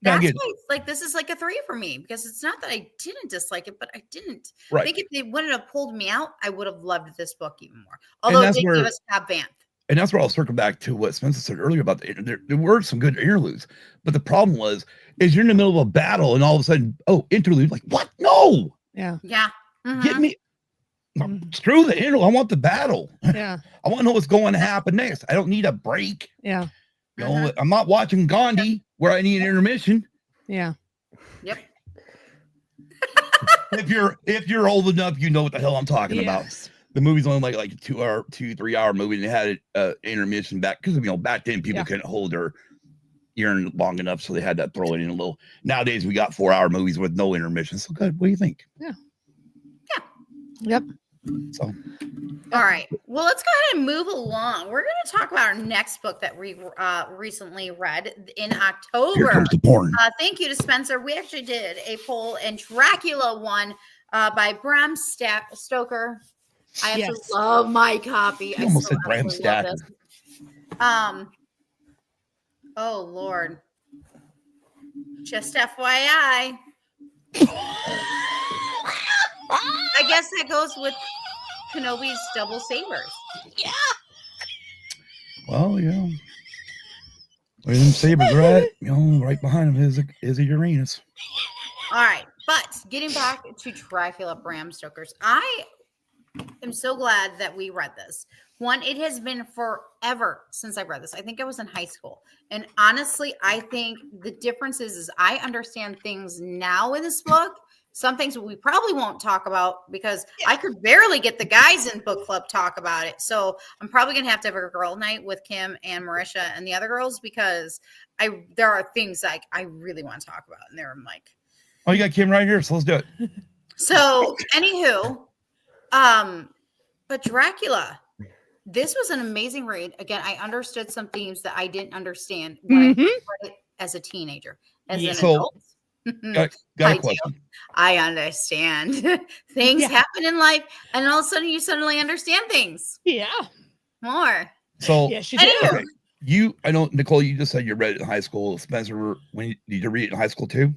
Now, That's again, why it's like this is like a 3 for me because it's not that I didn't dislike it, but I didn't. I right. think if they wouldn't have pulled me out, I would have loved this book even more. Although it that's did where- give us Cobb Vanth. And that's where I'll circle back to what Spencer said earlier about there were some good interludes, but the problem is you're in the middle of a battle and all of a sudden, interlude, like what? No, Yeah. Yeah. Mhm. get me. Mhm. Screw the interlude. I want the battle. Yeah. I want to know what's going to happen next. I don't need a break. Yeah. I'm not watching Gandhi where I need an intermission. Yeah. Yep. If you're old enough, you know what the hell I'm talking about. Yes. The movie's only like a 2-3 hour movie, and it had an intermission back because back then people couldn't hold their urine long enough, so they had to throw it in a little. Nowadays we got 4-hour movies with no intermission. So good. What do you think? Yep. So All right. Well, let's go ahead and move along. We're going to talk about our next book that we recently read in here October. comes the porn. Thank you to Spencer. We actually did a poll, and Dracula won by Bram Stoker. I absolutely love my copy. You almost said Bram absolutely love Stoker. this. Oh Lord. Just FYI. I guess that goes with Kenobi's double sabers. Well, where them sabers are at, right behind him is a Uranus. All right, but getting back to Dracula, Bram Stoker's, I am so glad that we read this. One, it has been forever since I read this. I think I was in high school. And honestly, I think the difference is I understand things now in this book. Some things we probably won't talk about because I could barely get the guys in book club talk about it. So I'm probably going to have a girl night with Kim and Marisha and the other girls because there are things like I really want to talk about. And they're like, Oh, you got Kim right here, so let's do it. so anywho, but Dracula, this was an amazing read. Again, I understood some themes that I didn't understand when I read it as a teenager. As an So, adult, Got I a do. question. I understand. Things happen in life, and all of a sudden you suddenly understand things Yeah. more. So, Yes, you I do. do. okay, I know, Nicole, you just said you read it in high school. Spencer, did you read it in high school too?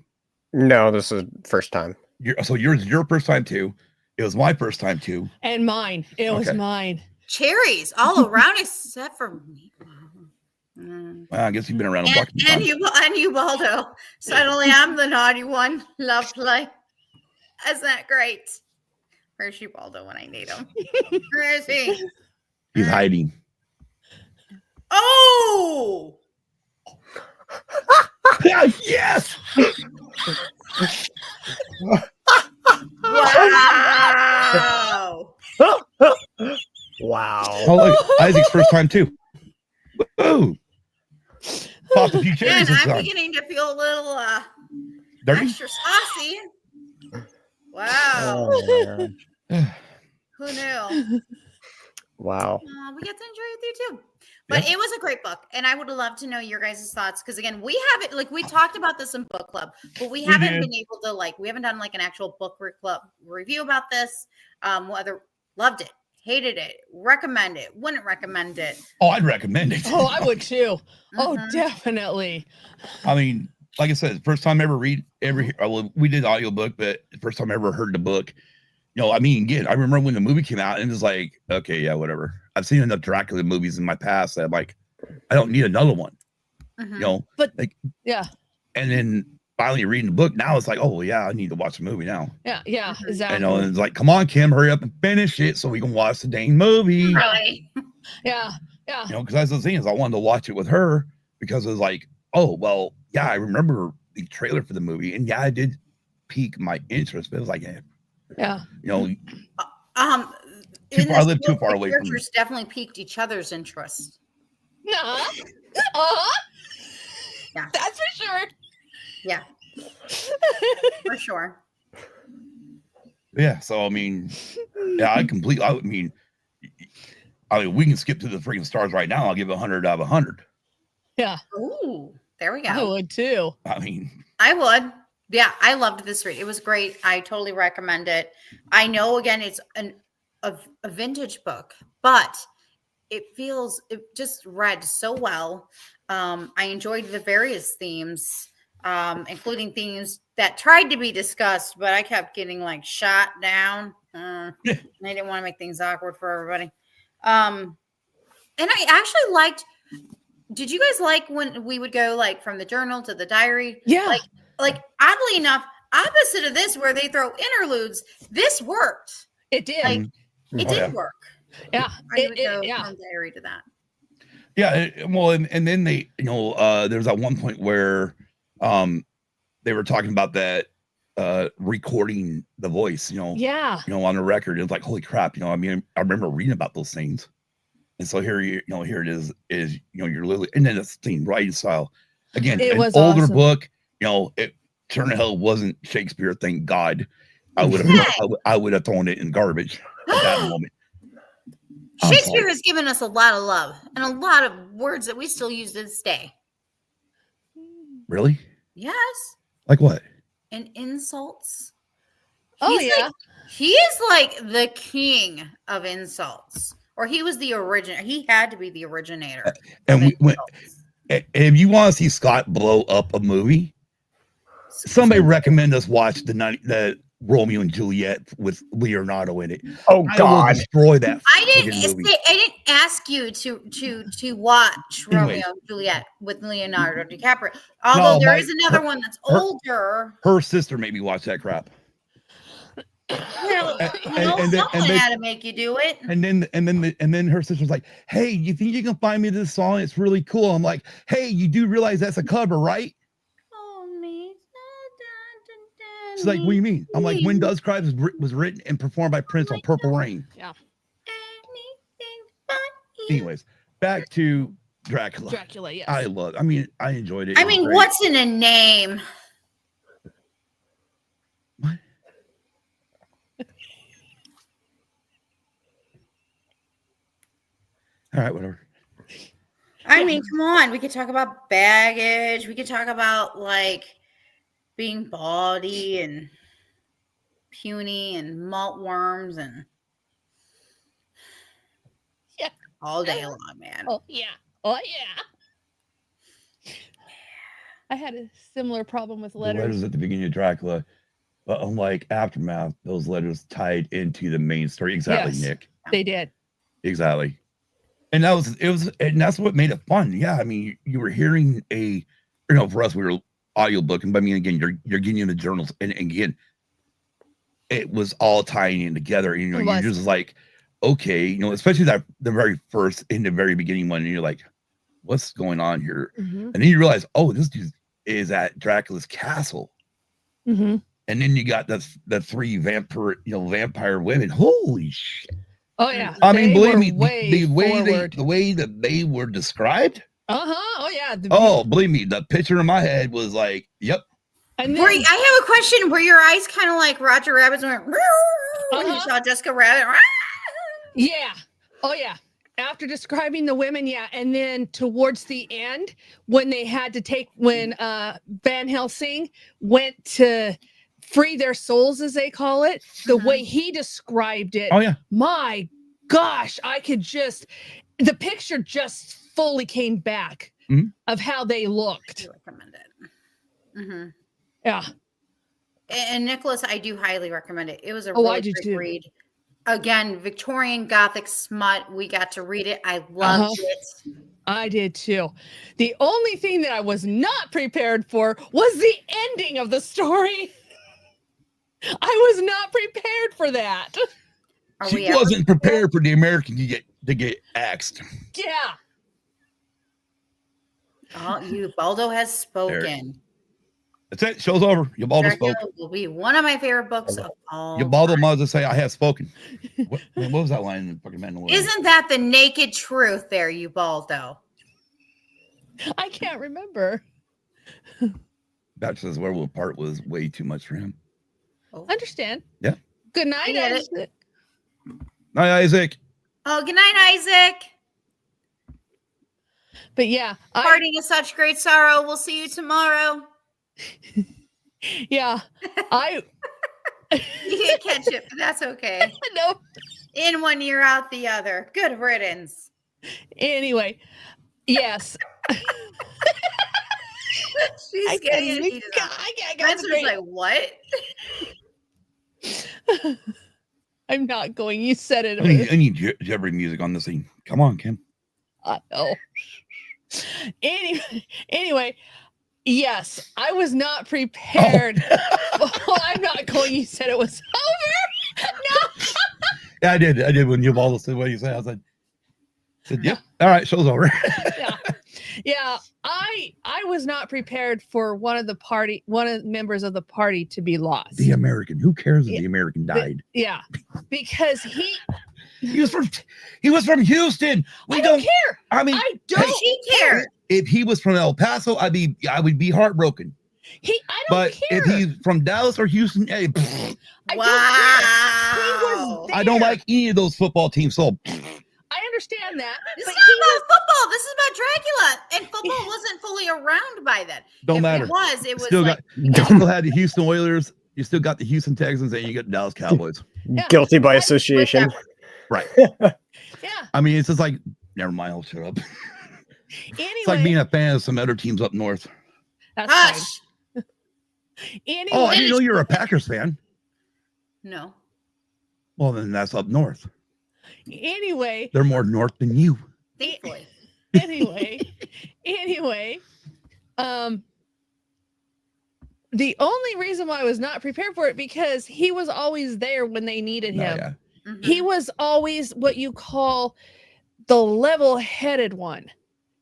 No, this is first time. So yours is your first time too. It was my first time too. And mine. It was Okay. mine. Cherries all around except for me. Mm. Well, I guess you've been around a block. And you, Baldo. Suddenly I'm the naughty one. Love play. Isn't that great? Where's Baldo when I need him? Where is he? He's hiding. Oh! Yes. Wow! Wow. Oh, look, Isaac's first time too. Woo! Popped a few Man, cherries this I'm time. beginning to feel a little Dirty? extra saucy. Wow! Oh, man. Who knew? Wow. We get to enjoy it with you too. But it was a great book, and I would love to know your guys' thoughts because again, we haven't we talked about this in book club, but we haven't did. been able to we haven't done an actual book club review about this. Whether loved it, hated it, recommend it, wouldn't recommend it. Oh, I'd recommend it. Oh, I would too. Oh, Mhm. definitely. I mean, like I said, first time I ever read well, we did audiobook, but the first time I ever heard the book. You know, I mean, again, I remember when the movie came out and it was like, okay, yeah, whatever. I've seen enough Dracula movies in my past that I'm like, I don't need another one. Mhm. You know, But like, yeah, and then finally reading the book, now it's like, oh yeah, I need to watch the movie now. yeah, Mhm. exactly. You know, and it's like, come on, Kim, hurry up and finish it so we can watch the dang movie. Really? Yeah. You know, because as I was saying, I wanted to watch it with her because it was like, oh well, yeah, I remember the trailer for the movie, and yeah, I did pique my interest, but it was like, Yeah. you know, In far- I this live too book, far the away from- characters definitely piqued each other's interest. Nah. Yeah. That's for sure. Yeah, for sure. yeah. So I mean, yeah, I mean, we can skip to the freaking stars right now. I'll give 100 out of 100. Yeah. Ooh, there we go. I would too. I mean, I would. Yeah, I loved this read. It was great. I totally recommend it. I know, again, it's a vintage book, but it just read so well. I enjoyed the various themes, including themes that tried to be discussed, but I kept getting shot down. I didn't want to make things awkward for everybody. And I actually liked. Did you guys like when we would go from the journal to the diary? Yeah. Like oddly enough, opposite of this where they throw interludes, this worked. It did. Like, It Oh, did yeah. work. yeah. I would go Yeah. from diary to that. yeah. Well, and then they, there's at one point where, they were talking about that, recording the voice, Yeah. on the record. It's like, holy crap, I mean, I remember reading about those things. And so here, here it is, you're literally, and then it's the same writing style. Again, It an was older awesome. book, it Turn to Hell wasn't Shakespeare, thank God. I would have thrown it in garbage at that moment. I'm Shakespeare sorry. has given us a lot of love and a lot of words that we still use to this day. Really? Yes. Like what? And insults. Oh He's yeah. He is like the king of insults. Or he was the originator. He had to be the originator. And of we went, insults. if you want to see Scott blow up a movie, somebody recommend us watch the Romeo and Juliet with Leonardo in it. Oh I will God. destroy that. I didn't friggin' movie. I didn't ask you to watch Anyways. Romeo and Juliet with Leonardo DiCaprio. Although No, there my- is another one that's her- older. Her sister made me watch that crap. Well, and then- someone had to make you do it. And then her sister's like, "Hey, you think you can find me this song? It's really cool." I'm like, "Hey, you do realize that's a cover, right?" She's like, "What do you mean?" I'm like, "When Doves Cry was written and performed by Prince on Purple Rain." Anyways, back to Dracula. Dracula. Yes. I enjoyed it. I It was mean, great. what's in a name? What? All right, whatever. I mean, come on. We could talk about baggage. We could talk about being bawdy and puny and malt worms and Yeah. all day long, man. Oh yeah. Oh yeah. I had a similar problem with The letters letters. at the beginning of Dracula, but unlike Aftermath, those letters tied into the main story. Exactly, Yes. Nick. They did. Exactly. And and that's what made it fun. Yeah, I mean, you were hearing for us, we were audiobooking, but I mean, again, you're getting into journals, and again, it was all tying in together. You're just like, okay, especially the very first, in the very beginning one, and you're like, what's going on here? Mm-hmm. And then you realize, oh, this dude is at Dracula's castle. Mm-hmm. And then you got the three vampire women. Holy shit! Oh yeah. I mean, believe me, the way that they were described. Oh yeah. Believe me, the picture in my head was like, yep. And then, I have a question. Were your eyes kind of like Roger Rabbit's went when you saw Jessica Rabbit? yeah. Oh yeah. After describing the women, yeah, and then towards the end, when they had to when Van Helsing went to free their souls, as they call it, the way he described it. Oh yeah. My gosh, the picture just fully came back of how they looked. I recommend it. Mm-hmm. Yeah. And Nicholas, I do highly recommend it. It was a I really do great too. read. Again, Victorian Gothic smut. We got to read it. I loved it. I did too. The only thing that I was not prepared for was the ending of the story. I was not prepared for that. She wasn't prepared for the American to get axed. Yeah. Oh, Baldo has spoken. That's it. Show's over. Ubaldo spoke. Will be one of my favorite books of all. Ubaldo must say, "I have spoken." What was that line in fucking Mandalorian? Isn't that the naked truth there, Ubaldo? I can't remember. Bachelor's Werewolf part was way too much for him. Understand? Yeah. Good night, Isaac. Night, Isaac. Oh, good night, Isaac. But yeah, Parting is such great sorrow. We'll see you tomorrow. Yeah, You didn't catch it, but that's okay. No. In one ear, out the other. Good riddance. Anyway, yes. She's getting it heated up. Spencer's like, what? I'm not going. You said it. I need Jeopardy music on this thing. Come on, Kim. I know. Anyway, yes, I was not prepared. I'm not going. You said it was over. No. Yeah, I did. When Ubaldo said what you said, I said, yep. All right, show's over. Yeah. I was not prepared for one of the members of the party to be lost. The American. Who cares if the American died? Yeah, because he was from Houston. I don't care. I mean, I don't care. If he was from El Paso, I would be heartbroken. I don't care. If he's from Dallas or Houston, hey, I don't care. He was there. I don't like any of those football teams. So I understand that. This is not about football. This is about Dracula. And football wasn't fully around by then. Don't matter. It was still like... still had the Houston Oilers. You still got the Houston Texans, and you got the Dallas Cowboys. Yeah. Guilty by association. Right. Yeah. I mean, it's just like, never mind, I'll shut up. Anyway, It's like being a fan of some other teams up north. That's Hush. fine. Anyway, Oh, I didn't know you were a Packers fan. No. Well, then that's up north. Anyway, They're more north than you. Thankfully. anyway, the only reason why I was not prepared for it because he was always there when they needed him. Yeah. Mhm. He was always what you call the level-headed one.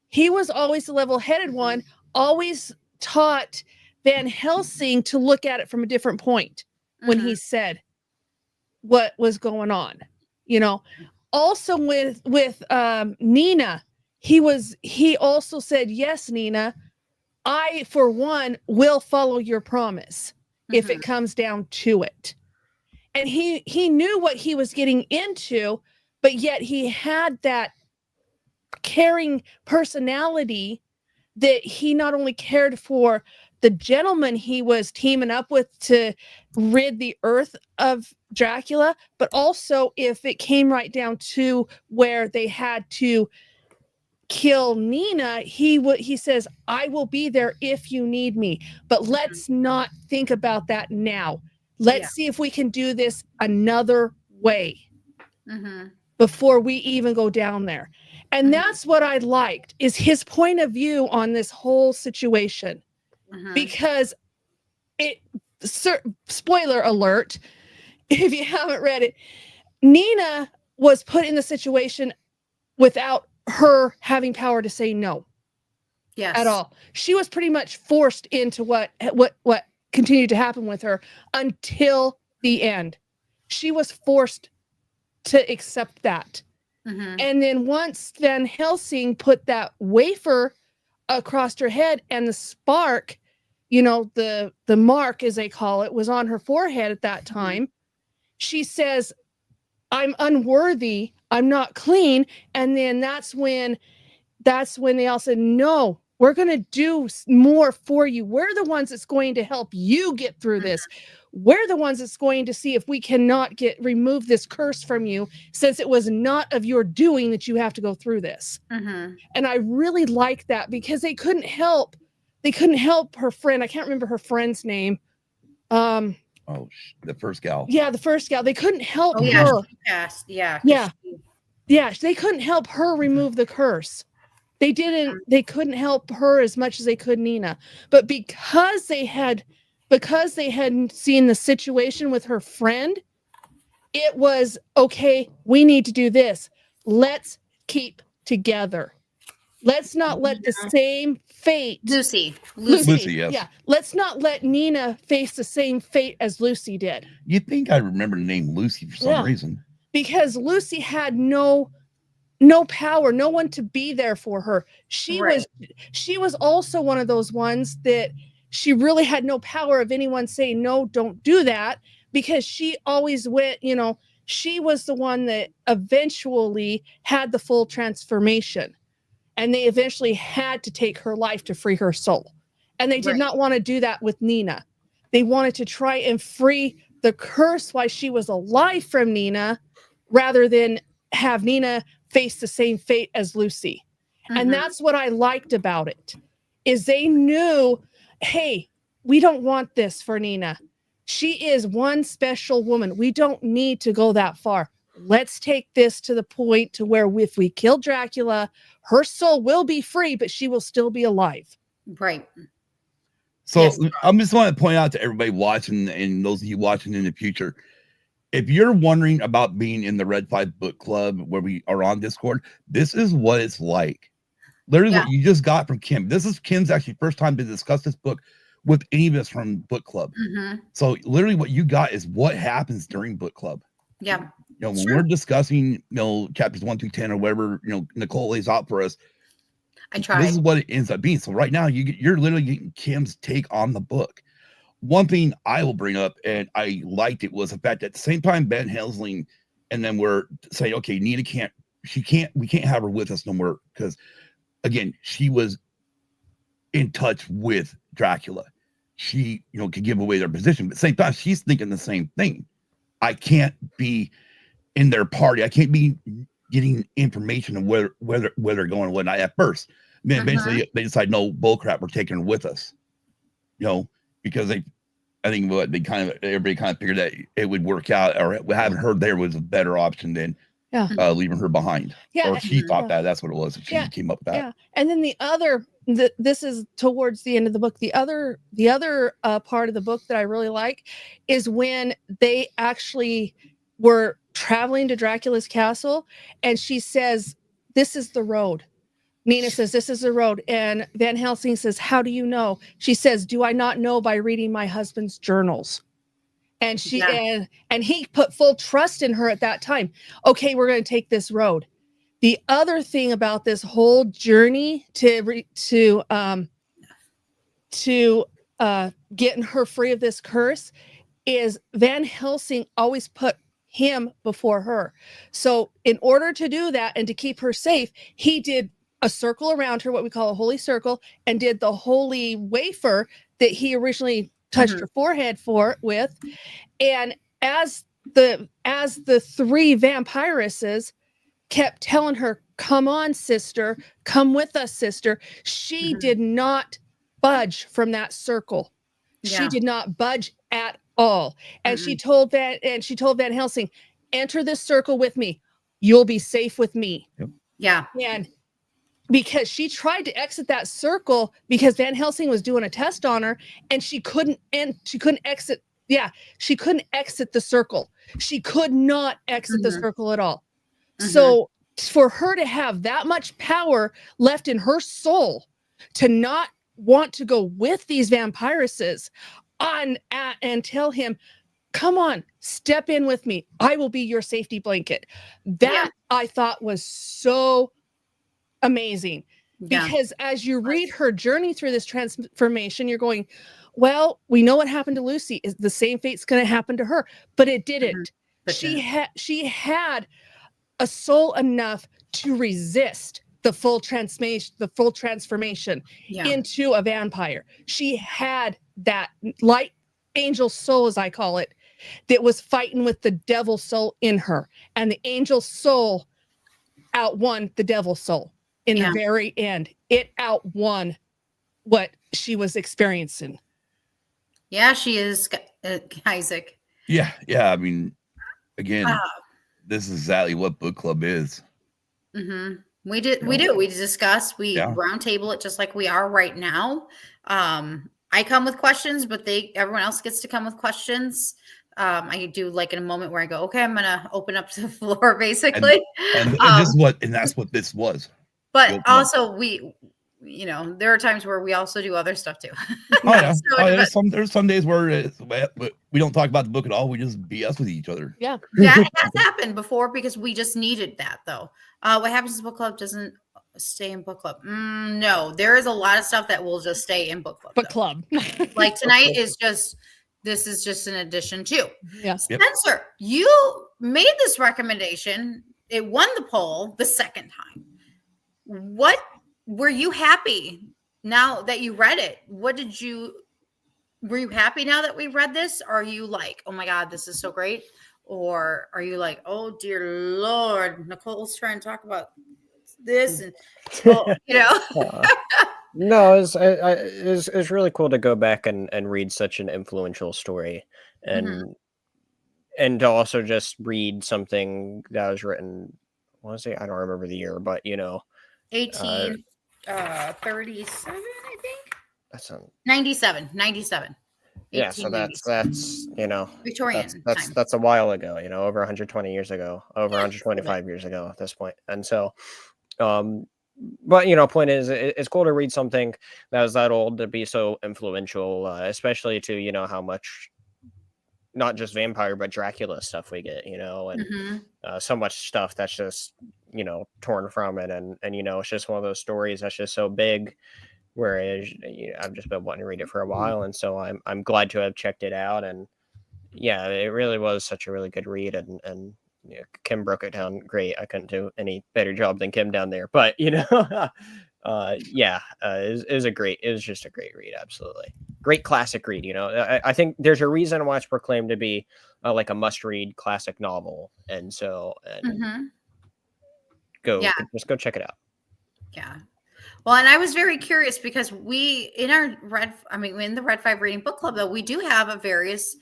He was always the level-headed one, always taught Van Helsing to look at it from a different point when he said what was going on. Also with Nina, he also said, yes, Nina, I, for one, will follow your promise if it comes down to it. And he knew what he was getting into, but yet he had that caring personality that he not only cared for the gentleman he was teaming up with to rid the earth of Dracula, but also if it came right down to where they had to kill Nina, he says, I will be there if you need me, but let's not think about that now. Let's see if we can do this another way before we even go down there. And that's what I liked, is his point of view on this whole situation. Mhm. Because spoiler alert, if you haven't read it, Nina was put in the situation without her having power to say no Yes. at all. She was pretty much forced into what continued to happen with her until the end. She was forced to accept that. Mhm. And then once Van Helsing put that wafer across her head and the spark, the mark, as they call it, was on her forehead at that time, she says, I'm unworthy, I'm not clean. And then that's when they all said, no, we're going to do more for you. We're the ones that's going to help you get through this. We're the ones that's going to see if we cannot remove this curse from you, since it was not of your doing that you have to go through this. Mhm. And I really like that, because they couldn't help her friend. I can't remember her friend's name. Oh, the first gal. Yeah, the first gal. They couldn't help Oh yeah, her. she passed. Yeah. 'Cause Yeah. she- Yeah, they couldn't help her remove the curse. They couldn't help her as much as they could Nina. But because they had seen the situation with her friend, it was, okay, we need to do this. Let's keep together. Let's not let the same fate. Lucy. Lucy, yes. Yeah. Let's not let Nina face the same fate as Lucy did. You think I remember the name Lucy for some Yeah. reason? Because Lucy had no power, no one to be there for her. She was also one of those ones that she really had no power of anyone saying, no, don't do that, because she always went, she was the one that eventually had the full transformation, and they eventually had to take her life to free her soul. And they did Right. not want to do that with Nina. They wanted to try and free the curse while she was alive from Nina, rather than have Nina face the same fate as Lucy. Mhm. And that's what I liked about it, is they knew, hey, we don't want this for Nina. She is one special woman. We don't need to go that far. Let's take this to the point to where if we kill Dracula, her soul will be free, but she will still be alive. Right. So Yes. I'm just want to point out to everybody watching and those of you watching in the future, if you're wondering about being in the Red 5 book club where we are on Discord, this is what it's like. Literally Yeah. what you just got from Kim. This is Kim's actually first time to discuss this book with any of us from book club. Mhm. So literally what you got is what happens during book club. Yeah. When Sure. we're discussing, chapters 1 through 10 or whatever, Nicole lays out for us, I tried. this is what it ends up being. So right now you're literally getting Kim's take on the book. One thing I will bring up, and I liked it, was the fact that at the same time Van Helsing and then we're saying, okay, Nina we can't have her with us no more, because again, she was in touch with Dracula. She, could give away their position, but at the same time, she's thinking the same thing. I can't be in their party. I can't be getting information of where they're going and whatnot at first. Then eventually they decide, no, bullcrap, we're taking her with us. Because everybody kind of figured that it would work out, or having her there was a better option than leaving her behind. Yeah. Or she thought that's what it was. She came up with that. Yeah. And then this is towards the end of the book. The other part of the book that I really like is when they actually were traveling to Dracula's castle, and she says, "This is the road." Nina says, "This is the road." And Van Helsing says, "How do you know?" She says, "Do I not know by reading my husband's journals?" And and he put full trust in her at that time. Okay, we're going to take this road. The other thing about this whole journey to getting her free of this curse is Van Helsing always put him before her. So in order to do that and to keep her safe, he did a circle around her, what we call a holy circle, and did the holy wafer that he originally touched her forehead with. And as the three vampiresses kept telling her, "Come on, sister, come with us, sister," she did not budge from that circle. Yeah. She did not budge at all. And she told Van Helsing, "Enter this circle with me. You'll be safe with me." Yep. Yeah. And because she tried to exit that circle because Van Helsing was doing a test on her and she couldn't exit. Yeah, she couldn't exit the circle. She could not exit the circle at all. So for her to have that much power left in her soul to not want to go with these vampiruses and tell him, come on, step in with me. I will be your safety blanket. That I thought was so amazing. Because as you read her journey through this transformation, you're going, well, we know what happened to Lucy. Is the same fate's going to happen to her, but it didn't. She had a soul enough to resist the full transformation into a vampire. She had that light angel soul, as I call it, that was fighting with the devil soul in her, and the angel soul outwon the devil soul in the very end. It outwon what she was experiencing. Yeah, she is, Isaac. Yeah. I mean, again, this is exactly what book club is. We discuss, round table it just like we are right now. I come with questions, but everyone else gets to come with questions. I do like in a moment where I go, okay, I'm gonna open up to the floor basically. And that's what this was. But also there are times where we also do other stuff too. There's some days where we don't talk about the book at all. We just BS with each other. Yeah. That has happened before because we just needed that though. What happens in book club doesn't stay in book club. No, there is a lot of stuff that will just stay in book club. Book club. Like tonight this is just an addition too. Yeah. Spencer, you made this recommendation. It won the poll the second time. What were you happy now that you read it? Were you happy now that we read this? Are you like, oh my God, this is so great? Or are you like, oh dear Lord, Nicole's trying to talk about this and No, it's really cool to go back and read such an influential story and to also just read something that was written, I want to say, I don't remember the year, but 1837, I think. That's 97. Yeah, so that's Victorian. That's a while ago, over 120 years ago, over 125 years ago at this point. And so but point is, it's cool to read something that was that old to be so influential, especially to how much not just vampire but Dracula stuff we get, and so much stuff that's just torn from it, and it's just one of those stories that's just so big. Whereas I've just been wanting to read it for a while, and so I'm glad to have checked it out. And yeah, it really was such a really good read, and Kim broke it down great. I couldn't do any better job than Kim down there. But it was just a great read, absolutely great classic read. I think there's a reason why it's proclaimed to be like a must-read classic novel, and so just go check it out. Yeah. Well, and I was very curious because in the Red 5 Reading Book Club, though, we do have a various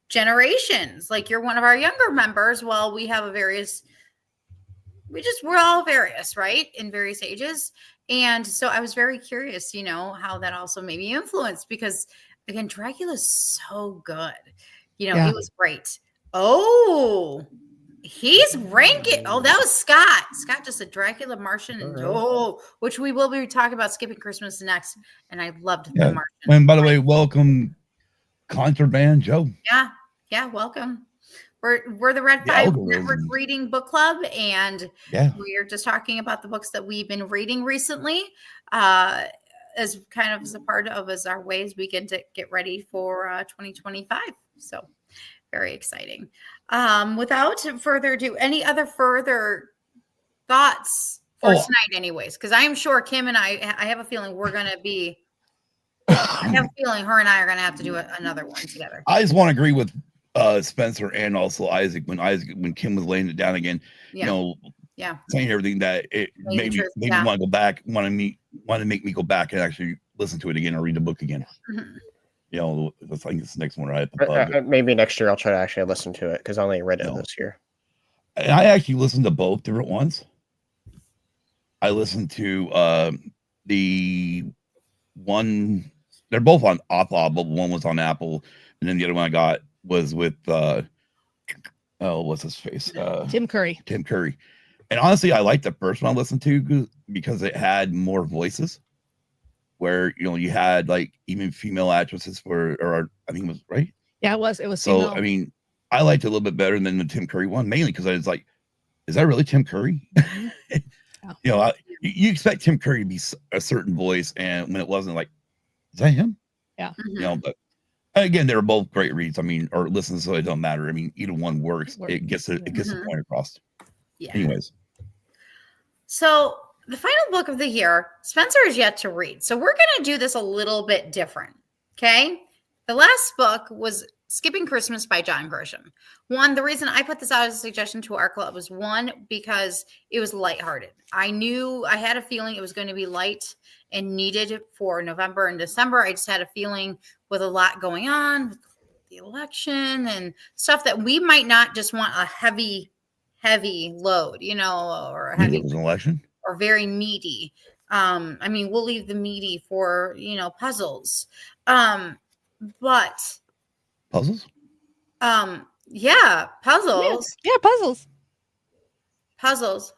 generations. Like you're one of our younger members. Well, we're all various, right? In various ages. And so I was very curious, how that also maybe influenced, because again, Dracula's so good. It was great. Oh, he's ranking. Oh, that was Scott. Scott just said Dracula, Martian, and which we will be talking about skipping Christmas next. And I loved the Martian. And by the way, welcome, Contraband Joe. Yeah, welcome. We're the Red 5 Network Reading Book Club, and we're just talking about the books that we've been reading recently, as kind of as a part of as our ways we get to get ready for 2025. So very exciting. Without further ado, any other further thoughts for tonight, anyways? Because I am sure Kim and I have a feeling we're going to be. I have a feeling her and I are going to have to do another one together. I just want to agree with Spencer and also Isaac when Kim was laying it down again. Saying everything that it made me want to go back, want to make me go back and actually listen to it again or read the book again. I think it's the next one, right? Maybe next year I'll try to actually listen to it because I only read it this year. And I actually listened to both different ones. I listened to the one. They're both on Audible. One was on Apple, and then the other one I got was with what's his face? Tim Curry. Tim Curry. And honestly, I liked the first one I listened to because it had more voices. Where you had like even female actresses or I think it was right. Yeah, it was. It was. So female. I mean, I liked it a little bit better than the Tim Curry one, mainly because I was like, is that really Tim Curry? Yeah. You expect Tim Curry to be a certain voice, and when it wasn't, like, is that him? Mhm. But again, they were both great reads. I mean, or listens, so it don't matter. I mean, either one works. It gets the Mhm. point across. Yeah. Anyways, So the final book of the year, Spencer is yet to read. So we're going to do this a little bit different. Okay. The last book was Skipping Christmas by John Grisham. One, the reason I put this out as a suggestion to our club was one, because it was lighthearted. I had a feeling it was going to be light and needed for November and December. I just had a feeling with a lot going on with the election and stuff that we might not just want a heavy load, or a it heavy was an election. or very meaty. I mean, we'll leave the meaty for, puzzles. But Puzzles. yeah, puzzles. Yeah, puzzles. Puzzles.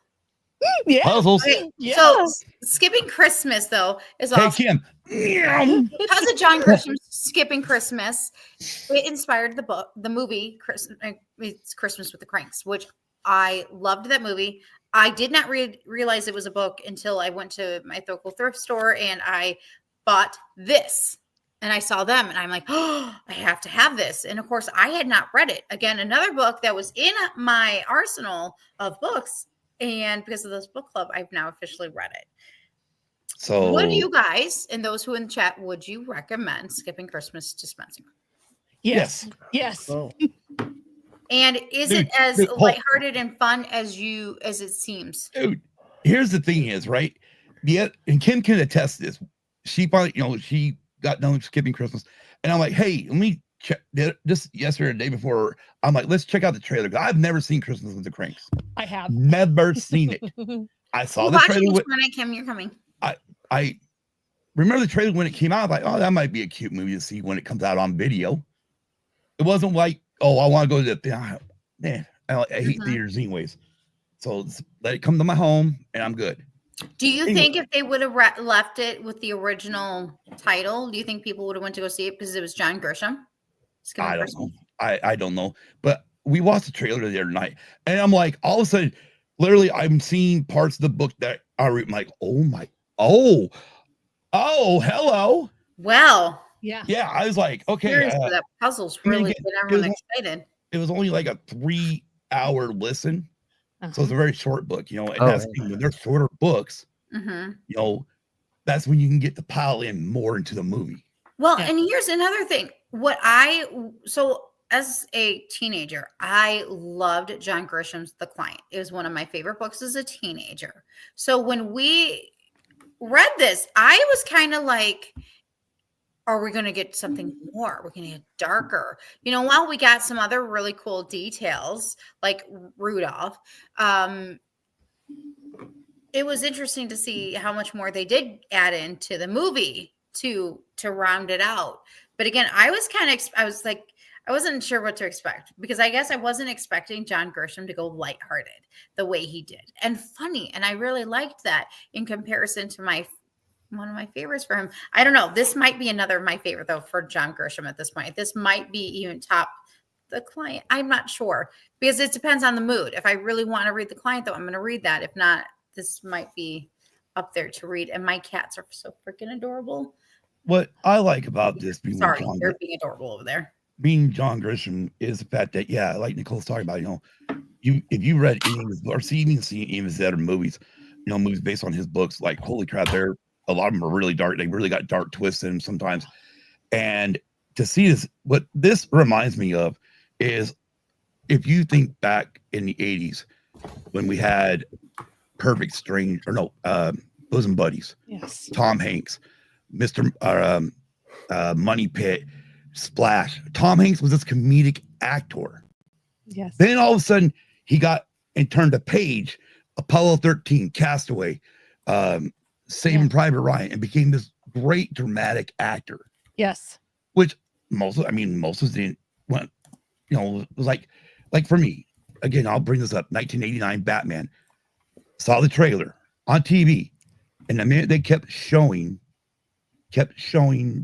Yeah. Puzzles. Okay, Yeah. so Skipping Christmas though is Hey, also Kim. because of John Grisham's Skipping Christmas. It inspired the movie it's Christmas with the Cranks, which I loved that movie. I did not realize it was a book until I went to my local thrift store and I bought this. And I saw them and I'm like, oh, I have to have this. And of course, I had not read it. Again, another book that was in my arsenal of books. And because of this book club, I've now officially read it. So Would you guys, and those who in the chat, would you recommend Skipping Christmas to Spencer? Yes. Yes. Oh. And is Dude, it as dude, hold- lighthearted and fun as it seems? dude, here's the thing is, right? And Kim can attest to this. She finally, she got done Skipping Christmas. And I'm like, hey, let me check just yesterday or the day before. I'm like, let's check out the trailer. I've never seen Christmas with the Cranks. I have. Never seen it. I saw We're the watching trailer. this tonight, Kim. You're coming. I remember the trailer when it came out. I was like, oh, that might be a cute movie to see when it comes out on video. It wasn't like, oh, I want to go to the man. I hate theaters anyways. So let it come to my home and I'm good. Do you think if they would have left it with the original title, do you think people would have went to go see it because it was John Grisham? I don't know. I don't know. But we watched the trailer the other night and I'm like, all of a sudden, literally, I'm seeing parts of the book that I'm like, oh, hello. Well, Yeah. Yeah, I was like, okay. seriously, that puzzle's really get everyone excited. It was only like a 3-hour listen. Uh-huh. So it's a very short book, and Oh, that's when they're shorter books, Mm-hmm. that's when you can get to pile in more into the movie. Well, Yeah. and here's another thing. So as a teenager, I loved John Grisham's The Client. It was one of my favorite books as a teenager. So when we read this, I was kind of like, are we going to get something more? We're going to get darker. While we got some other really cool details like Rudolph, it was interesting to see how much more they did add into the movie to round it out. But again, I was like, I wasn't sure what to expect because I guess I wasn't expecting John Grisham to go lighthearted the way he did and funny. And I really liked that in comparison to one of my favorites for him. I don't know. This might be another of my favorite though for John Grisham at this point. This might be even top The Client. I'm not sure because it depends on the mood. If I really want to read The Client though, I'm going to read that. If not, this might be up there to read. And my cats are so freaking adorable. What I like about this being Sorry, they're being adorable over there. being John Grisham is the fact that, yeah, like Nicole's talking about, if you read any of his or seen any of his other movies, movies based on his books, like holy crap, a lot of them are really dark. They really got dark twists in them sometimes. And to see this, what this reminds me of is if you think back in the 80s when we had Perfect Strange Bosom Buddies, Yes. Tom Hanks, Mr. Money Pit, Splash. Tom Hanks was this comedic actor. Yes. Then all of a sudden he got and turned a page, Apollo 13, Castaway, Saving Private Ryan, and became this great dramatic actor. Yes. Which most of us didn't want. You know, it was like for me. Again, I'll bring this up. 1989 Batman. Saw the trailer on TV, and the minute they kept showing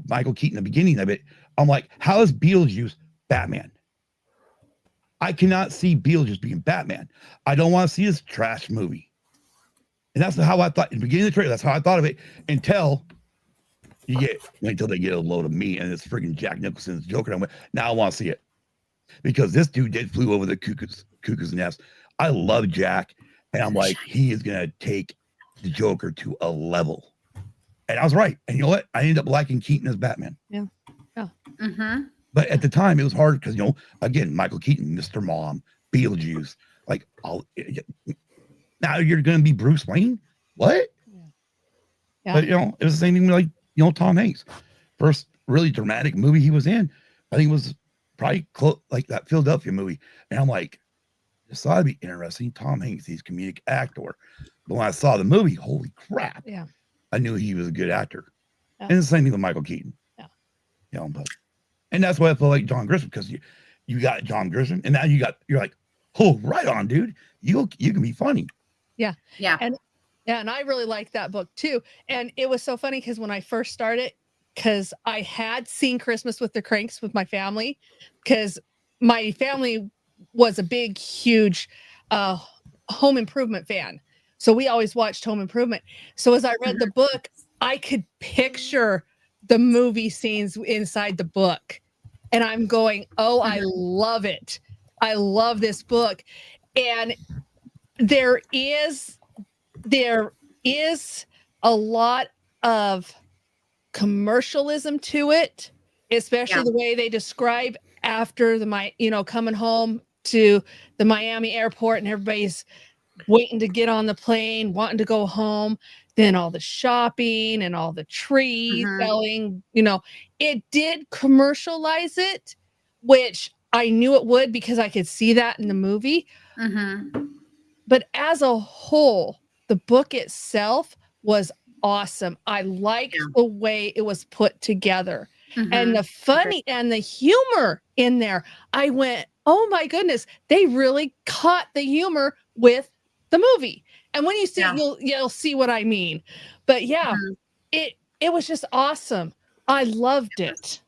Michael Keaton, the beginning of it, I'm like, how is Beetlejuice Batman? I cannot see Beetlejuice being Batman. I don't want to see this trash movie. And that's how I thought in the beginning of the trailer. That's how I thought of it until they get a load of me and it's freaking Jack Nicholson's Joker. I went, now I want to see it because this dude did flew over the cuckoo's nest. I love Jack, and I'm like, he is gonna take the Joker to a level. And I was right. And you know what? I ended up liking Keaton as Batman. Yeah. Mm-hmm. But at the time, it was hard because, again, Michael Keaton, Mr. Mom, Beetlejuice, like, now you're going to be Bruce Wayne? What? Yeah. But, it was the same thing with, like, Tom Hanks. First really dramatic movie he was in, I think it was probably like that Philadelphia movie. And I'm like, this ought to be interesting. Tom Hanks, he's a comedic actor. But when I saw the movie, holy crap. Yeah. I knew he was a good actor. Yeah. And it's the same thing with Michael Keaton. Yeah. And that's why I feel like John Grisham, because you got John Grisham, and now you're like, oh, right on, dude. You can be funny. Yeah. Yeah. And I really liked that book too. And it was so funny because when I first started, because I had seen Christmas with the Cranks with my family, because my family was a big, huge Home Improvement fan. So we always watched Home Improvement. So as I read the book, I could picture the movie scenes inside the book. And I'm going, oh, I love it. I love this book. And there is a lot of commercialism to it, especially the way they describe after coming home to the Miami airport and everybody's waiting to get on the plane, wanting to go home, then all the shopping and all the trees selling, it did commercialize it, which I knew it would because I could see that in the movie. But as a whole, the book itself was awesome. I liked the way it was put together and the funny and the humor in there. I went, oh my goodness, they really caught the humor with the movie. And when you see it, you'll see what I mean. But it was just awesome. I loved it.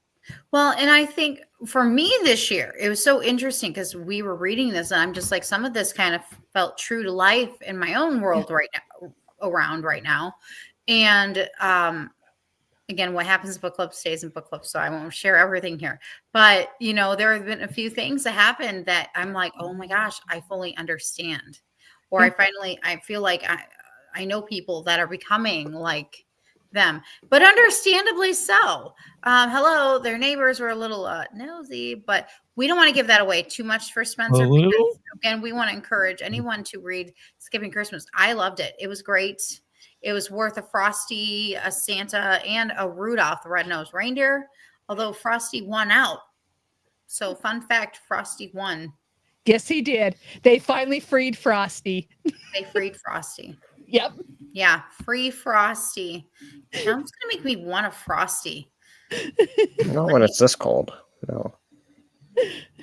Well, and I think for me this year, it was so interesting because we were reading this and I'm just like, some of this kind of felt true to life in my own world right now. And again, what happens in book club stays in book club. So I won't share everything here. But, there have been a few things that happened that I'm like, oh my gosh, I fully understand. Or I feel like I know people that are becoming like them, but understandably so. Hello, their neighbors were a little nosy, but we don't want to give that away too much for Spencer. Because, again, we want to encourage anyone to read Skipping Christmas. I loved it. It was great. It was worth a Frosty, a Santa, and a Rudolph the Red-Nosed Reindeer, although Frosty won out. So fun fact, Frosty won. Yes, he did. They finally freed Frosty. They freed Frosty. Yep. Yeah, free Frosty. Now it's going to make me want a Frosty. Not when it's this cold. No.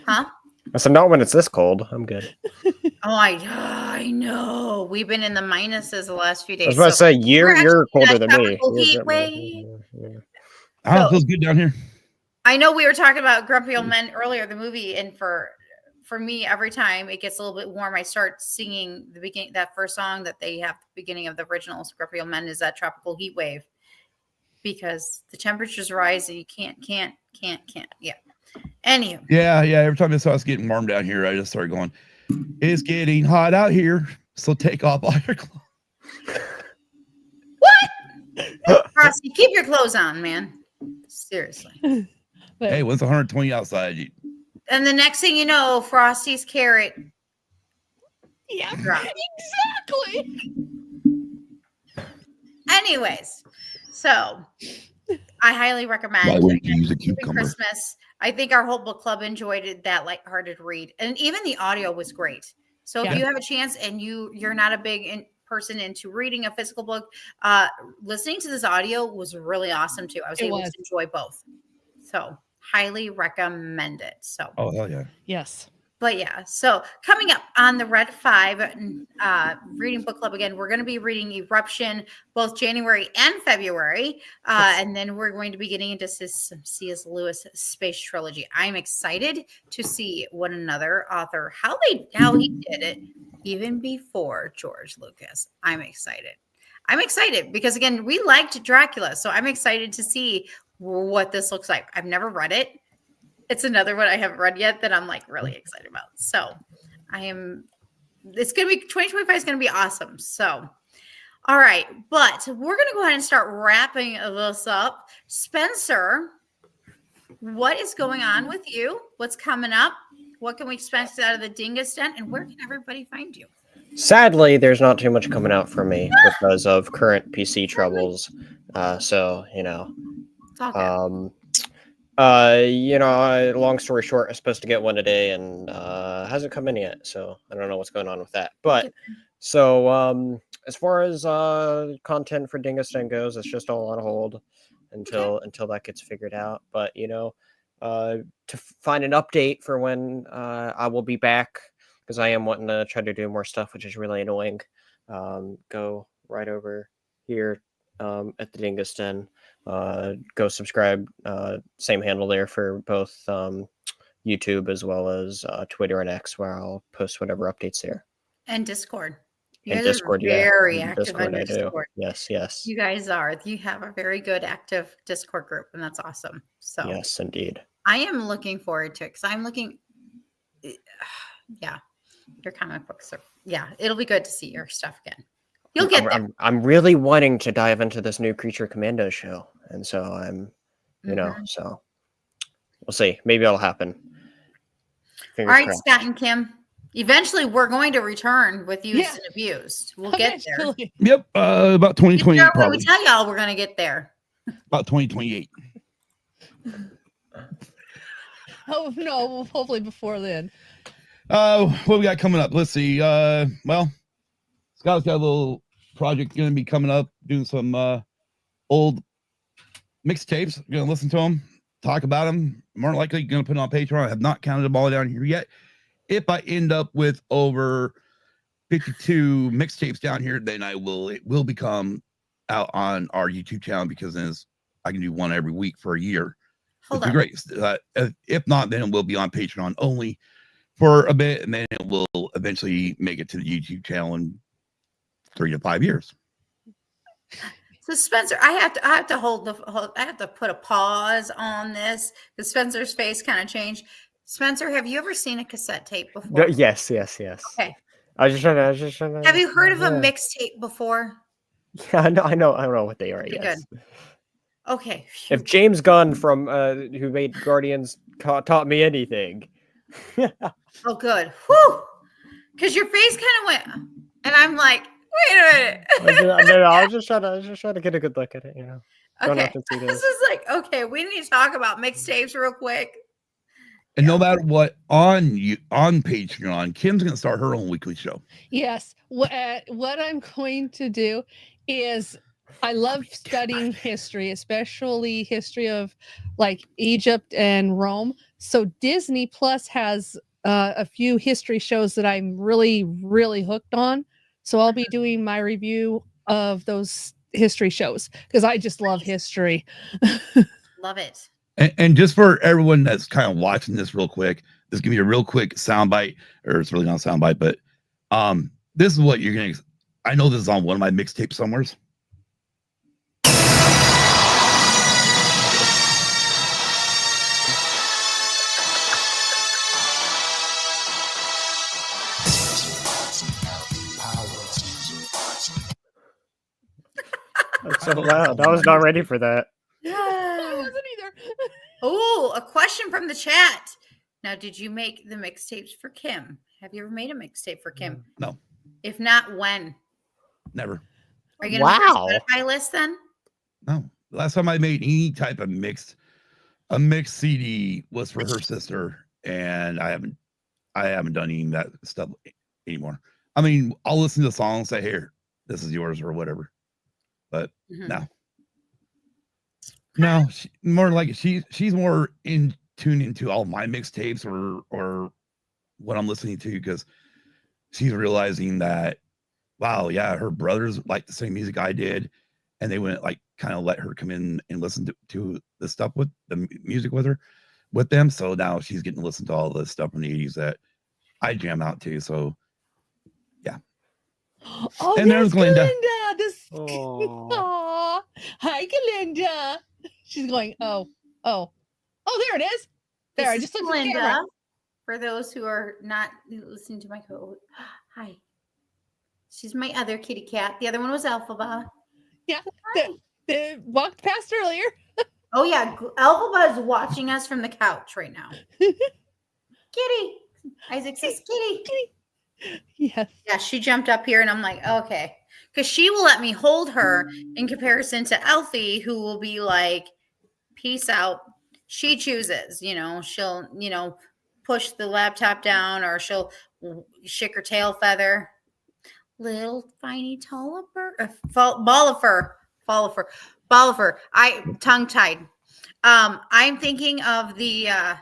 Huh? I said not when it's this cold. I'm good. Oh, I know. We've been in the minuses the last few days. I was about to say, you're colder than me. Heat wave. Oh, it feels good down here. I know we were talking about Grumpy Old Men earlier, the movie, and for me, every time it gets a little bit warm, I start singing the beginning, that first song that they have at the beginning of the original Grumpy Old Men is that tropical heat wave, because the temperatures rise and you can't. Yeah. Anywho. Yeah. Every time I saw us getting warm down here, I just started going, it's getting hot out here, so take off all your clothes. What? Frosty, keep your clothes on, man. Seriously. Hey, when it's 120 outside, and the next thing you know, Frosty's carrot. Yeah, dropped. Exactly. Anyways, so I highly recommend I went to use a cucumber. Christmas. I think our whole book club enjoyed it, that lighthearted read, and even the audio was great. So if you have a chance and you're not a big person into reading a physical book, listening to this audio was really awesome too. I was It able was. to enjoy both. So highly recommend it. So Oh hell yeah. Yes. but yeah, so coming up on the Red 5 reading book club again, we're going to be reading Eruption both January and February. Yes. And then we're going to be getting into C.S. Lewis space trilogy. I'm excited to see what another author, how he did it even before George Lucas. I'm excited because again, we liked Dracula. So I'm excited to see what this looks like. I've never read it. It's another one I haven't read yet that I'm like really excited about. So it's going to be 2025 is going to be awesome. So, all right. But we're going to go ahead and start wrapping this up. Spencer, what is going on with you? What's coming up? What can we expect out of the Dingus Den? And where can everybody find you? Sadly, there's not too much coming out for me because of current PC troubles. So, you know, It's all good. long story short, I'm supposed to get one today and hasn't come in yet. So I don't know what's going on with that. But so as far as content for Dingus Den goes, it's just all on hold until that gets figured out. But to find an update for when I will be back, because I am wanting to try to do more stuff, which is really annoying. Go right over here at the Dingus Den. Go subscribe. Same handle there for both YouTube as well as Twitter and X, where I'll post whatever updates there. And Discord. You And guys Discord, are very yeah. active on Discord, I do. Discord. Yes. You guys are. You have a very good active Discord group, and that's awesome. So Yes, indeed. I am looking forward to it because I'm looking. Yeah, your comic books are. Yeah, it'll be good to see your stuff again. You'll get there. I'm really wanting to dive into this new Creature Commando show, and so I'm, Mhm. so we'll see. Maybe it'll happen. All Fingers right, crossed. Scott and Kim. Eventually, we're going to return with Used Yeah. and Abused. We'll get there. Eventually. Yep. About 2028 When probably. we tell y'all we're going to get there. About 2028. Oh no, hopefully before then. What we got coming up? Let's see. Well, Scott's got a little project going to be coming up, doing some old mixtapes. Going to listen to them, talk about them. More than likely going to put it on Patreon. I have not counted them all down here yet. If I end up with over 52 mixtapes down here, then it will become out on our YouTube channel, because then I can do one every week for a year. Hold It'd be on. great. If not, then it will be on Patreon only for a bit, and then it will eventually make it to the YouTube channel in 3 to 5 years. So Spencer, I have to put a pause on this because Spencer's face kind of changed. Spencer, have you ever seen a cassette tape before? Yes. Okay. I was just trying to. Have you heard of a mixtape before? Yeah, I know what they are. Pretty Yes. Okay. If James Gunn from who made Guardians taught me anything. Oh, good. Whew. Because your face kind of went, and I'm like, wait a minute. I was just trying to get a good look at it. Don't Okay. have to see This this. is like, okay, we need to talk about mixtapes real quick. And no matter what, on Patreon, Kim's gonna start her own weekly show. Yes. What I'm going to do is I love studying history, especially history of like Egypt and Rome. So Disney Plus has a few history shows that I'm really, really hooked on. So I'll be doing my review of those history shows because I just love history. Love it. And just for everyone that's kind of watching this real quick, this give me a real quick soundbite, or it's really not a soundbite, but this is what you're gonna. I know this is on one of my mixtapes somewheres. That's so loud. I was not ready for that. I wasn't either. Oh, a question from the chat. Now, did you make the mixtapes for Kim? Have you ever made a mixtape for Kim? No, If not, when? never. Are you going to Wow. make a Spotify list then? No. The last time I made any type of a mixed CD was for her sister, and I haven't done any of that stuff anymore. I mean, I'll listen to the songs, say, here, this is yours or whatever. But Mhm. no. No, more like she's more in tune into all my mixtapes or what I'm listening to, because she's realizing that, wow, yeah, her brothers like the same music I did, and they wouldn't like kind of let her come in and listen to the stuff with the music with them. So now she's getting to listen to all the stuff from the 80s that I jam out to. So Oh, and there's there's Glinda. Glinda. This. Oh. Aw. Hi, Glinda. She's going. Oh. There it is. There, I This just is looked at the camera. Linda. For those who are not listening to my code, hi. She's my other kitty cat. The other one was Elphaba. Yeah, Hi. they walked past earlier. Oh yeah, Elphaba is watching us from the couch right now. Kitty. Isaac says kitty. Yes. Yeah, she jumped up here and I'm like, okay. Because she will let me hold her in comparison to Elfie, who will be like, peace out. She chooses, she'll, push the laptop down or she'll shake her tail feather. Little tiny ball of fur. I tongue tied. I'm thinking of the have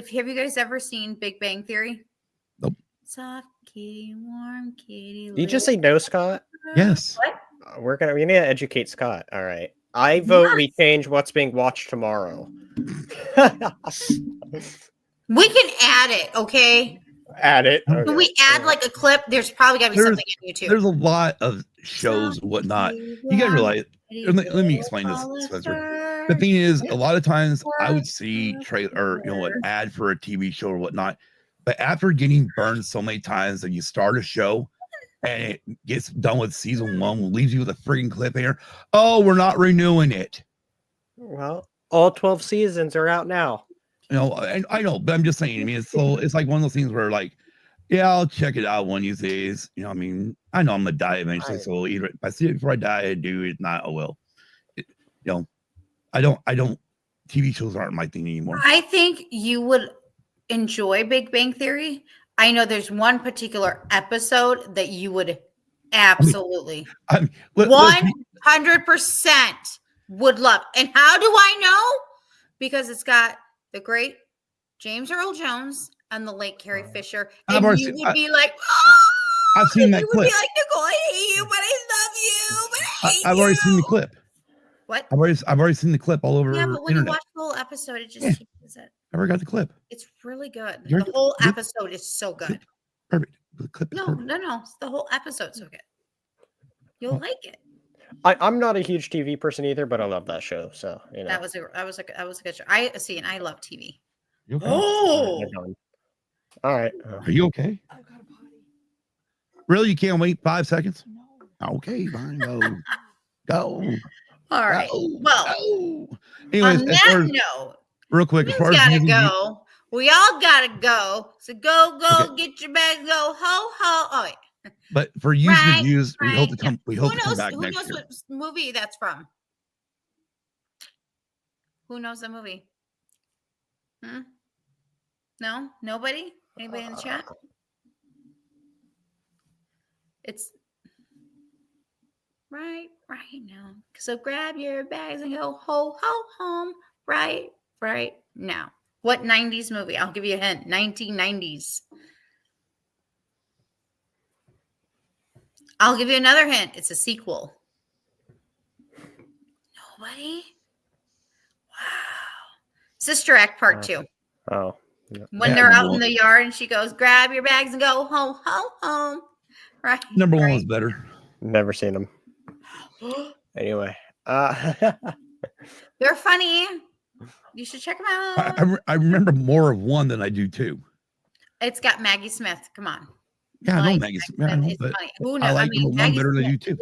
you guys ever seen Big Bang Theory? Nope. Soft kitty, warm kitty. Did you just say no, Scott? Yes. What? We need to educate Scott. All right. I vote we change what's being watched tomorrow. We can add it, okay? Add it. Can Okay. we add like a clip? There's probably got to be There's- something on YouTube. There's a lot of shows and whatnot. You gotta realize, let me explain this, Spencer. The thing is, a lot of times I would see an ad for a TV show or whatnot, but after getting burned so many times that you start a show and it gets done with season 1, leaves you with a freaking cliffhanger. Oh, we're not renewing it. Well, all 12 seasons are out now. I know, but I'm just saying. I mean, it's like one of those things where, like, yeah, I'll check it out one of these days. I mean, I know I'm gonna die eventually, so either if I see it before I die, I do. If not, oh well. I don't. TV shows aren't my thing anymore. I think you would enjoy Big Bang Theory. I know there's one particular episode that you would absolutely 100% would love. And how do I know? Because it's got the great James Earl Jones and the late Carrie Fisher. And you would be like, oh, I've seen that you clip. would be like, Nicole, I hate you, but I love you, but I hate I've already seen the clip. What? I've already seen the clip all over. Yeah, but when internet. you watch the whole episode, it just changes it. I never got the clip. It's really good. You're- The whole you're- episode is so good. Perfect. The clip is No, perfect. no. The whole episode's so good. You'll like it. I'm not a huge TV person either, but I love that show. So That was a good show. I see, and I love TV. You okay? Oh, All right. Are you okay? I've got a potty. Really? You can't wait 5 seconds? No. Okay, fine. Go. all right. Go. Well, Go. Anyways, on as far that as, note, real quick, as we far as gotta music, go. We all gotta go. So go, Okay. get your bags, go, ho, ho. Oh, wait. but for used Right, reviews, we hope to right, come. We hope to come back who next knows year. what movie that's from? Who knows the movie? No? Nobody? Anybody in the chat? It's right now. So grab your bags and go ho home right now. What 90s movie? I'll give you a hint. 1990s. I'll give you another hint. It's a sequel. Nobody? Wow. Sister Act Part 2. Oh. When Yeah, they're out number in the yard and she goes, grab your bags and go home. Right. Number one right. was better. Never seen them. Anyway. They're funny. You should check them out. I remember more of one than I do two. It's got Maggie Smith. Come on. Yeah, I know Like, Maggie. I know, it's but funny. Who knows? I like number one Maggie better than Smith, you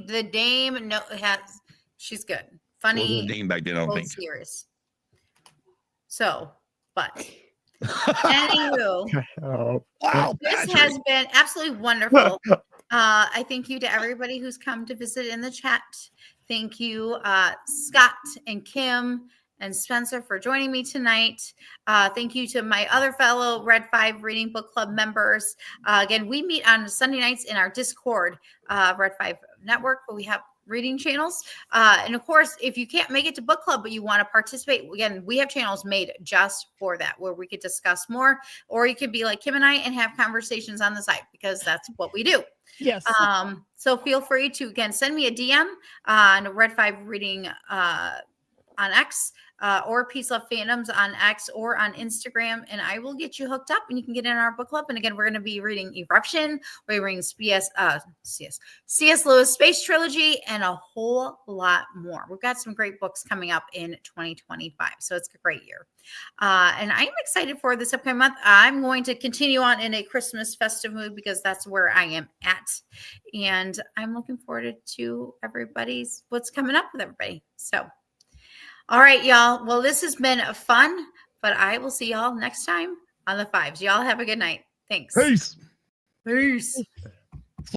two. The dame she's good. Wasn't a Funny. name back then, I don't Old think. series. So, but anywho, Oh. Wow, this Patrick. has been absolutely wonderful. I thank you to everybody who's come to visit in the chat. Thank you, Scott and Kim and Spencer for joining me tonight. Thank you to my other fellow Red 5 Reading Book Club members. Again, we meet on Sunday nights in our Discord, Red 5 Network, but we have reading channels. And of course, if you can't make it to book club, but you want to participate, again, we have channels made just for that, where we could discuss more, or you could be like Kim and I and have conversations on the side, because that's what we do. Yes. So feel free to, again, send me a DM on Red 5 Reading on X, or Peace Love Fandoms on X or on Instagram, and I will get you hooked up and you can get in our book club. And again, we're going to be reading Eruption, we're reading C.S. Lewis Space Trilogy, and a whole lot more. We've got some great books coming up in 2025, so it's a great year. And I'm excited for this upcoming month. I'm going to continue on in a Christmas festive mood, because that's where I am at. And I'm looking forward to what's coming up with everybody. So, all right, y'all. Well, this has been fun, but I will see y'all next time on the Fives. Y'all have a good night. Thanks. Peace. Peace.